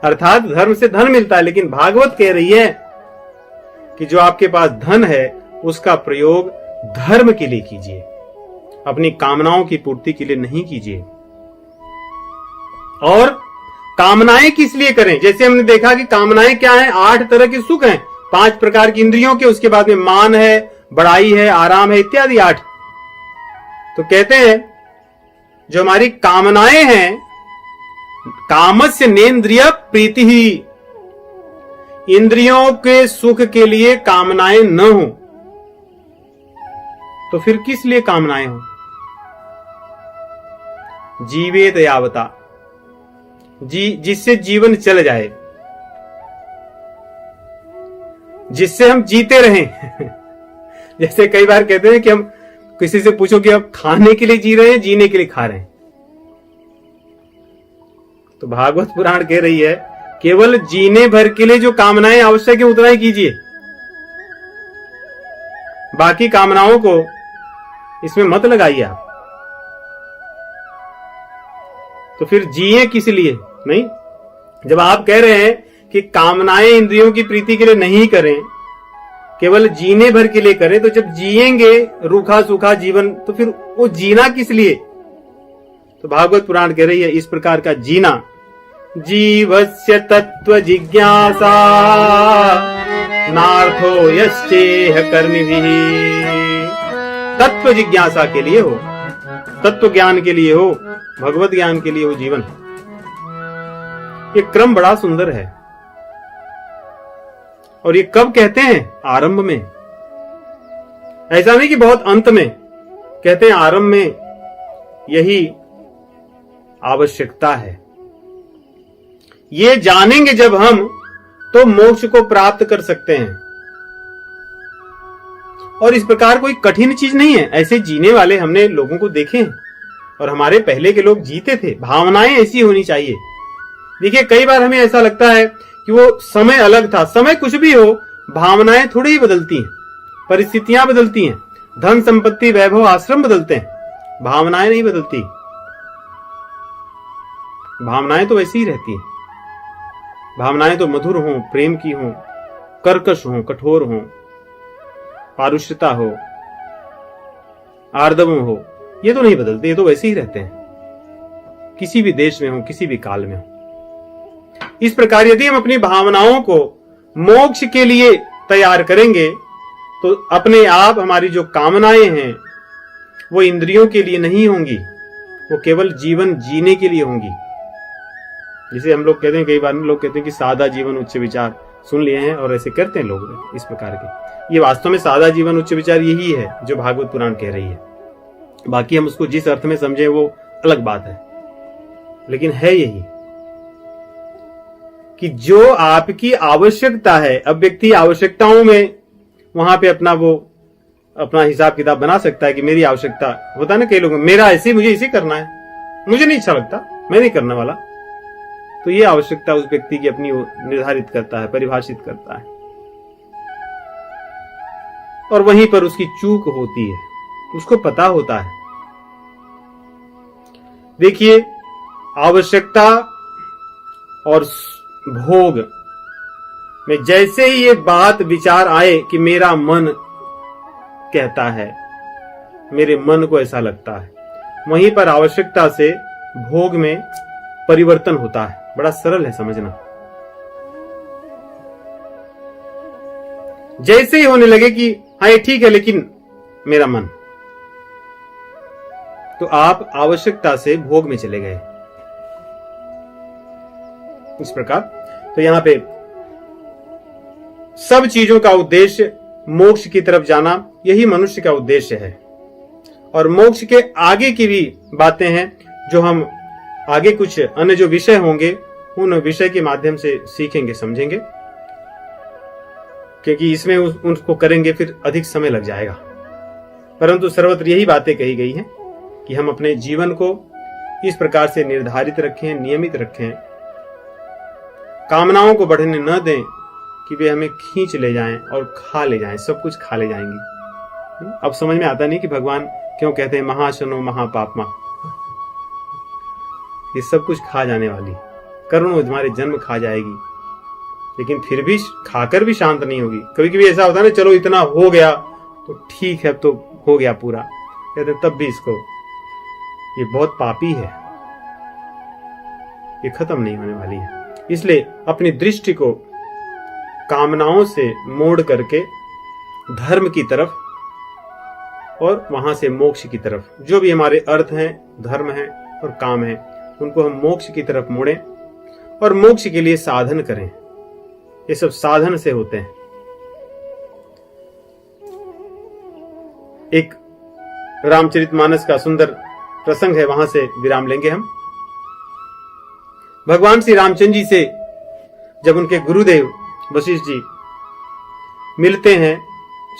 अर्थात धर्म से धन मिलता है, लेकिन भागवत कह रही है कि जो आपके पास धन है उसका प्रयोग धर्म के लिए कीजिए, अपनी कामनाओं की पूर्ति के लिए नहीं कीजिए। और कामनाएं किस लिए करें? जैसे हमने देखा कि कामनाएं क्या हैं, 8 तरह के सुख हैं, 5 प्रकार की इंद्रियों के, उसके बाद में मान है, बड़ाई है, आराम है, इत्यादि 8। तो कहते हैं जो हमारी कामनाएं हैं, कामस्य नेन्द्रिय प्रीति ही, इंद्रियों के सुख के लिए कामनाएं न हो तो फिर किस लिए कामनाएं हो? जीवेत यावता, जिससे जीवन चल जाए, जिससे हम जीते रहें। जैसे कई बार कहते हैं कि हम किसी से पूछो कि आप खाने के लिए जी रहे हैं, जीने के लिए खा रहे हैं, तो भागवत पुराण कह रही है केवल जीने भर के लिए जो कामनाएं आवश्यक है उतना ही कीजिए, बाकी कामनाओं को इसमें मत लगाइए आप। तो फिर जिए किस लिए? नहीं, जब आप कह रहे हैं कि कामनाएं इंद्रियों की प्रीति के लिए नहीं करें, केवल जीने भर के लिए करें तो जब जिएंगे रूखा सूखा जीवन तो फिर वो जीना किस लिए? तो भागवत पुराण कह रही है इस प्रकार का जीना, जीवस्य तत्व जिज्ञासा नार्थो यश्चेह कर्मिभिः। तत्व जिज्ञासा के लिए हो, तत्व ज्ञान के लिए हो, भगवत ज्ञान के लिए हो जीवन। ये क्रम बड़ा सुंदर है। और ये कब कहते हैं? आरंभ में। ऐसा नहीं कि बहुत अंत में कहते हैं, आरंभ में यही आवश्यकता है। ये जानेंगे जब हम तो मोक्ष को प्राप्त कर सकते हैं। और इस प्रकार कोई कठिन चीज नहीं है। ऐसे जीने वाले हमने लोगों को देखे हैं और हमारे पहले के लोग जीते थे। भावनाएं ऐसी होनी चाहिए। देखिए कई बार हमें ऐसा लगता है कि वो समय अलग था। समय कुछ भी हो, भावनाएं थोड़ी ही बदलती हैं, परिस्थितियां बदलती हैं, धन संपत्ति वैभव आश्रम बदलते हैं, भावनाएं नहीं बदलती। भावनाएं तो वैसी ही रहती हैं। भावनाएं तो मधुर हों, प्रेम की हों, कर्कश हों, कठोर हों, पारुष्यता हो, आर्दव हो, ये तो नहीं बदलते। ये तो वैसे ही रहते हैं, किसी भी देश में हो, किसी भी काल में हो। इस प्रकार यदि हम अपनी भावनाओं को मोक्ष के लिए तैयार करेंगे तो अपने आप हमारी जो कामनाएं हैं वो इंद्रियों के लिए नहीं होंगी, वो केवल जीवन जीने के लिए होंगी। जिसे हम लोग कहते हैं, कई बार लोग कहते हैं कि सादा जीवन उच्च विचार, सुन लिए हैं और ऐसे करते हैं लोग इस प्रकार के। ये वास्तव में सादा जीवन उच्च विचार यही है जो भागवत पुराण कह रही है। बाकी हम उसको जिस अर्थ में समझे वो अलग बात है, लेकिन है यही कि जो आपकी आवश्यकता है, अब व्यक्ति आवश्यकताओं में वहां पे अपना हिसाब किताब बना सकता है कि मेरी आवश्यकता होता है ना, कई लोगों मेरा ऐसे मुझे इसे करना है, मुझे नहीं अच्छा लगता, मैं नहीं करने वाला। तो ये आवश्यकता उस व्यक्ति की अपनी निर्धारित करता है, परिभाषित करता है, और वहीं पर उसकी चूक होती है, उसको पता होता है। देखिए आवश्यकता और भोग में जैसे ही ये बात विचार आए कि मेरा मन कहता है, मेरे मन को ऐसा लगता है, वहीं पर आवश्यकता से भोग में परिवर्तन होता है। बड़ा सरल है समझना। जैसे ही होने लगे कि हाँ ये ठीक है लेकिन मेरा मन, तो आप आवश्यकता से भोग में चले गए। इस प्रकार तो यहां पे सब चीजों का उद्देश्य मोक्ष की तरफ जाना, यही मनुष्य का उद्देश्य है। और मोक्ष के आगे की भी बातें हैं जो हम आगे कुछ अन्य जो विषय होंगे उन विषय के माध्यम से सीखेंगे, समझेंगे, क्योंकि इसमें उनको करेंगे फिर अधिक समय लग जाएगा। परंतु सर्वत्र यही बातें कही गई हैं कि हम अपने जीवन को इस प्रकार से निर्धारित रखें, नियमित रखें, कामनाओं को बढ़ने न दें कि वे हमें खींच ले जाएं और खा ले जाएं, सब कुछ खा ले जाएंगी। अब समझ में आता नहीं कि भगवान क्यों कहते हैं महाशनो महापापमा। ये सब कुछ खा जाने वाली, करोड़ों तुम्हारे जन्म खा जाएगी, लेकिन फिर भी खाकर भी शांत नहीं होगी। कभी कभी ऐसा होता है ना, चलो इतना हो गया तो ठीक है, अब तो हो गया पूरा, कहते तब भी इसको, ये बहुत पापी है, ये खत्म नहीं होने वाली है। इसलिए अपनी दृष्टि को कामनाओं से मोड़ करके धर्म की तरफ और वहां से मोक्ष की तरफ, जो भी हमारे अर्थ हैं, धर्म हैं और काम हैं, उनको हम मोक्ष की तरफ मोड़ें और मोक्ष के लिए साधन करें। ये सब साधन से होते हैं। एक रामचरितमानस का सुंदर प्रसंग है, वहां से विराम लेंगे हम। भगवान श्री रामचंद्र जी से जब उनके गुरुदेव वशिष्ठ जी मिलते हैं,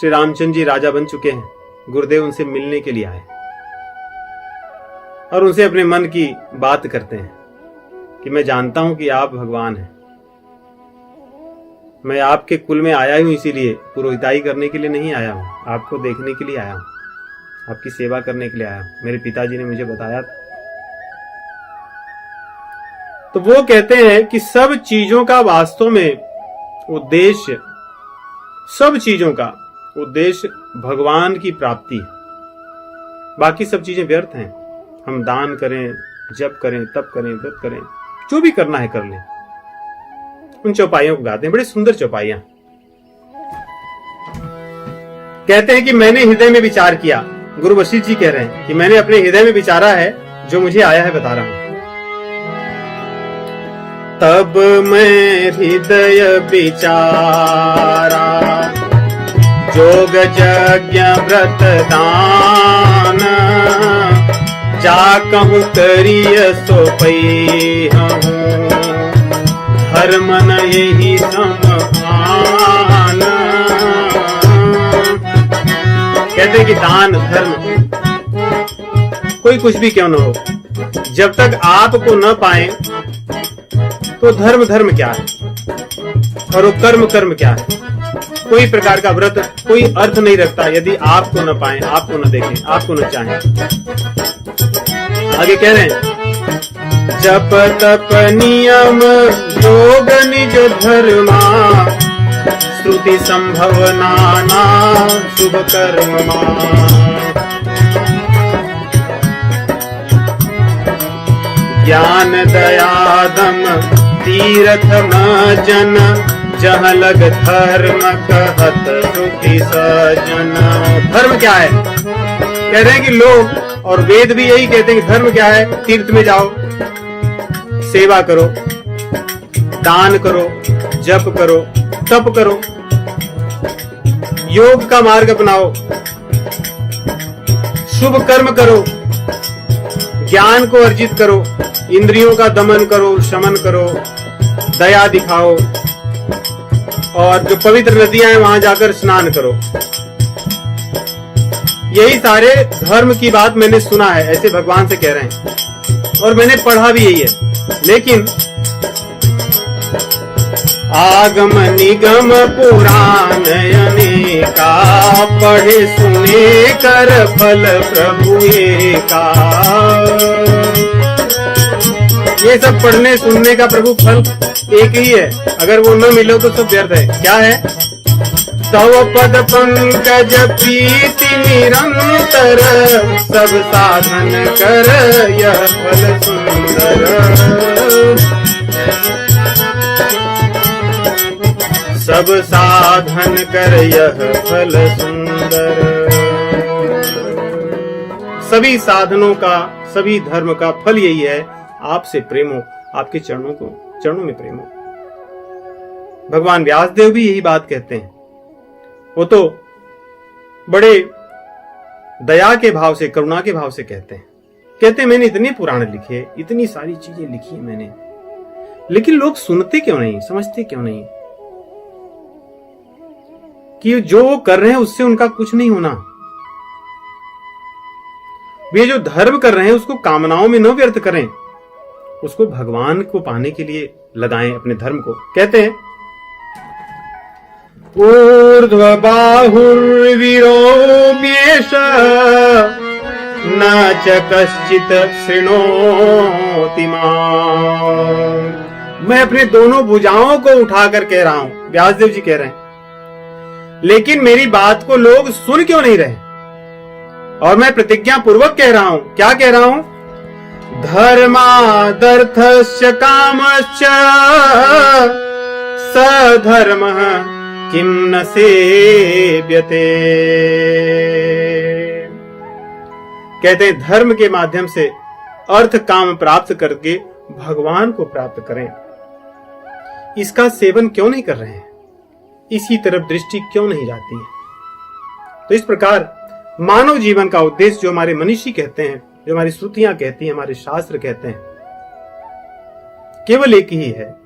श्री रामचंद्र जी राजा बन चुके हैं, गुरुदेव उनसे मिलने के लिए आए और उनसे अपने मन की बात करते हैं कि मैं जानता हूं कि आप भगवान हैं, मैं आपके कुल में आया हूं, इसीलिए पुरोहिताई करने के लिए नहीं आया हूं, आपको देखने के लिए आया हूं, आपकी सेवा करने के लिए आया हूं, मेरे पिताजी ने मुझे बताया। तो वो कहते हैं कि सब चीजों का वास्तव में उद्देश्य सब चीजों का उद्देश्य भगवान की प्राप्ति है। बाकी सब चीजें व्यर्थ हैं। हम दान करें, जप करें, तप करें, व्रत करें, जो भी करना है कर लें। उन चौपाइयों को गाते हैं, बड़े सुंदर चौपाइयां। कहते हैं कि मैंने हृदय में विचार किया। गुरु वशिष्ठ जी कह रहे हैं कि मैंने अपने हृदय में विचारा है, जो मुझे आया है बता रहा हूं। तब मैं हृदय विचारा, जोग यज्ञ व्रत दान, जा कहूँ करिय सो पई हूँ, धर्म न यही समान। कहते हैं कि दान धर्म कोई कुछ भी क्यों न हो, जब तक आपको न पाए तो धर्म क्या है और वो कर्म क्या है। कोई प्रकार का व्रत कोई अर्थ नहीं रखता यदि आपको न पाए, आपको न देखें, आपको न चाहें। आगे कह रहे हैं, जप तप नियम योग निज धर्मा, श्रुति संभव नाना शुभ कर्म। ज्ञान दयादम तीर्थ न जन, जहाँ लग धर्म कहत श्रुति सजन। धर्म क्या है? कह रहे हैं कि लोग और वेद भी यही कहते हैं कि धर्म क्या है? तीर्थ में जाओ, सेवा करो, दान करो, जप करो, तप करो, योग का मार्ग अपनाओ, शुभ कर्म करो, ज्ञान को अर्जित करो, इंद्रियों का दमन करो, शमन करो, दया दिखाओ, और जो पवित्र नदियां हैं वहां जाकर स्नान करो। यही सारे धर्म की बात मैंने सुना है, ऐसे भगवान से कह रहे हैं, और मैंने पढ़ा भी यही है। लेकिन आगम निगम पुराण अनेका, पढ़े सुने कर फल प्रभु एका। ये सब पढ़ने सुनने का प्रभु फल एक ही है, अगर वो न मिले तो सब व्यर्थ है। क्या है? तव पद पंकज प्रीति निरंतर, सब साधन कर यह फल सुंदर। सब साधन कर यह फल सुंदर। सभी साधनों का, सभी धर्म का फल यही है, आपसे प्रेम हो, आपके चरणों में प्रेम हो। भगवान व्यासदेव भी यही बात कहते हैं। वो तो बड़े दया के भाव से, करुणा के भाव से कहते हैं। कहते हैं मैंने इतने पुराण लिखे, इतनी सारी चीजें लिखी मैंने, लेकिन लोग सुनते क्यों नहीं, समझते क्यों नहीं कि जो वो कर रहे हैं उससे उनका कुछ नहीं होना। वे जो धर्म कर रहे हैं उसको कामनाओं में न व्यर्थ करें, उसको भगवान को पाने के लिए लगाएं अपने धर्म को। कहते हैं ऊर्ध्व बाहुर्विरोम्येष, न च कश्चित् शृणोति माम्। मैं अपने दोनों भुजाओं को उठाकर कह रहा हूं, व्यासदेव जी कह रहे हैं, लेकिन मेरी बात को लोग सुन क्यों नहीं रहे? और मैं प्रतिज्ञा पूर्वक कह रहा हूं। क्या कह रहा हूं? धर्मादर्थस्य कामश्च, सधर्मः किम न सेव्यते। कहते हैं धर्म के माध्यम से अर्थ काम प्राप्त करके भगवान को प्राप्त करें, इसका सेवन क्यों नहीं कर रहे हैं? इसी तरफ दृष्टि क्यों नहीं जाती है? तो इस प्रकार मानव जीवन का उद्देश्य, जो हमारे मनीषी कहते हैं, जो हमारी श्रुतियां कहती हैं, हमारे शास्त्र कहते हैं, केवल एक ही है,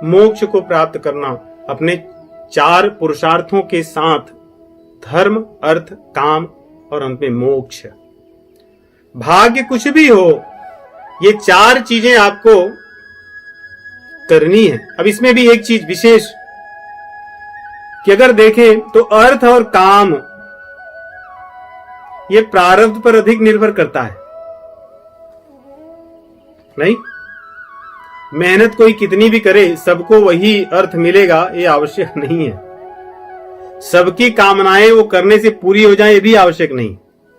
मोक्ष को प्राप्त करना। अपने 4 पुरुषार्थों के साथ धर्म, अर्थ, काम और अंत में मोक्ष। भाग्य कुछ भी हो, ये 4 चीजें आपको करनी है। अब इसमें भी एक चीज विशेष कि अगर देखें तो अर्थ और काम ये प्रारब्ध पर अधिक निर्भर करता है। नहीं, मेहनत कोई कितनी भी करे सबको वही अर्थ मिलेगा ये आवश्यक नहीं है। सबकी कामनाएं वो करने से पूरी हो जाए ये भी आवश्यक नहीं,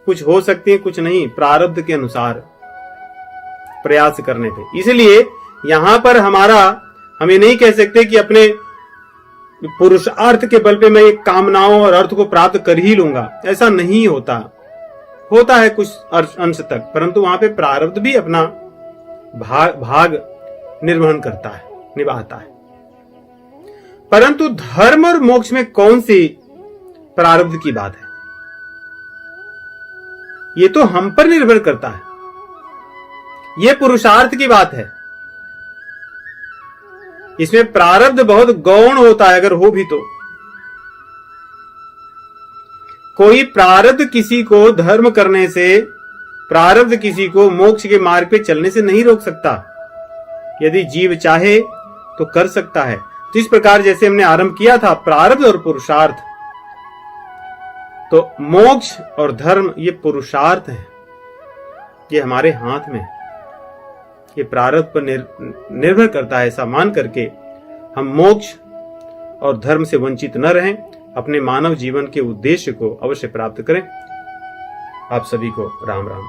कुछ हो सकती है कुछ नहीं, प्रारब्ध के अनुसार प्रयास करने पे। इसलिए यहां पर हम ये नहीं कह सकते कि अपने पुरुषार्थ के बल पे मैं एक कामनाओं और अर्थ को प्राप्त कर ही लूंगा, ऐसा नहीं होता है कुछ अंश तक, परंतु वहां पे प्रारब्ध भी अपना भाग निर्वहन करता है, निभाता है। परंतु धर्म और मोक्ष में कौन सी प्रारब्ध की बात है, ये तो हम पर निर्भर करता है, ये पुरुषार्थ की बात है। इसमें प्रारब्ध बहुत गौण होता है, अगर हो भी तो। कोई प्रारब्ध किसी को धर्म करने से, प्रारब्ध किसी को मोक्ष के मार्ग पे चलने से नहीं रोक सकता। यदि जीव चाहे तो कर सकता है। तो इस प्रकार जैसे हमने आरंभ किया था, प्रारब्ध और पुरुषार्थ, तो मोक्ष और धर्म ये पुरुषार्थ है, ये हमारे हाथ में, ये प्रारब्ध पर निर्भर करता है। ऐसा मान करके हम मोक्ष और धर्म से वंचित न रहें, अपने मानव जीवन के उद्देश्य को अवश्य प्राप्त करें। आप सभी को राम राम।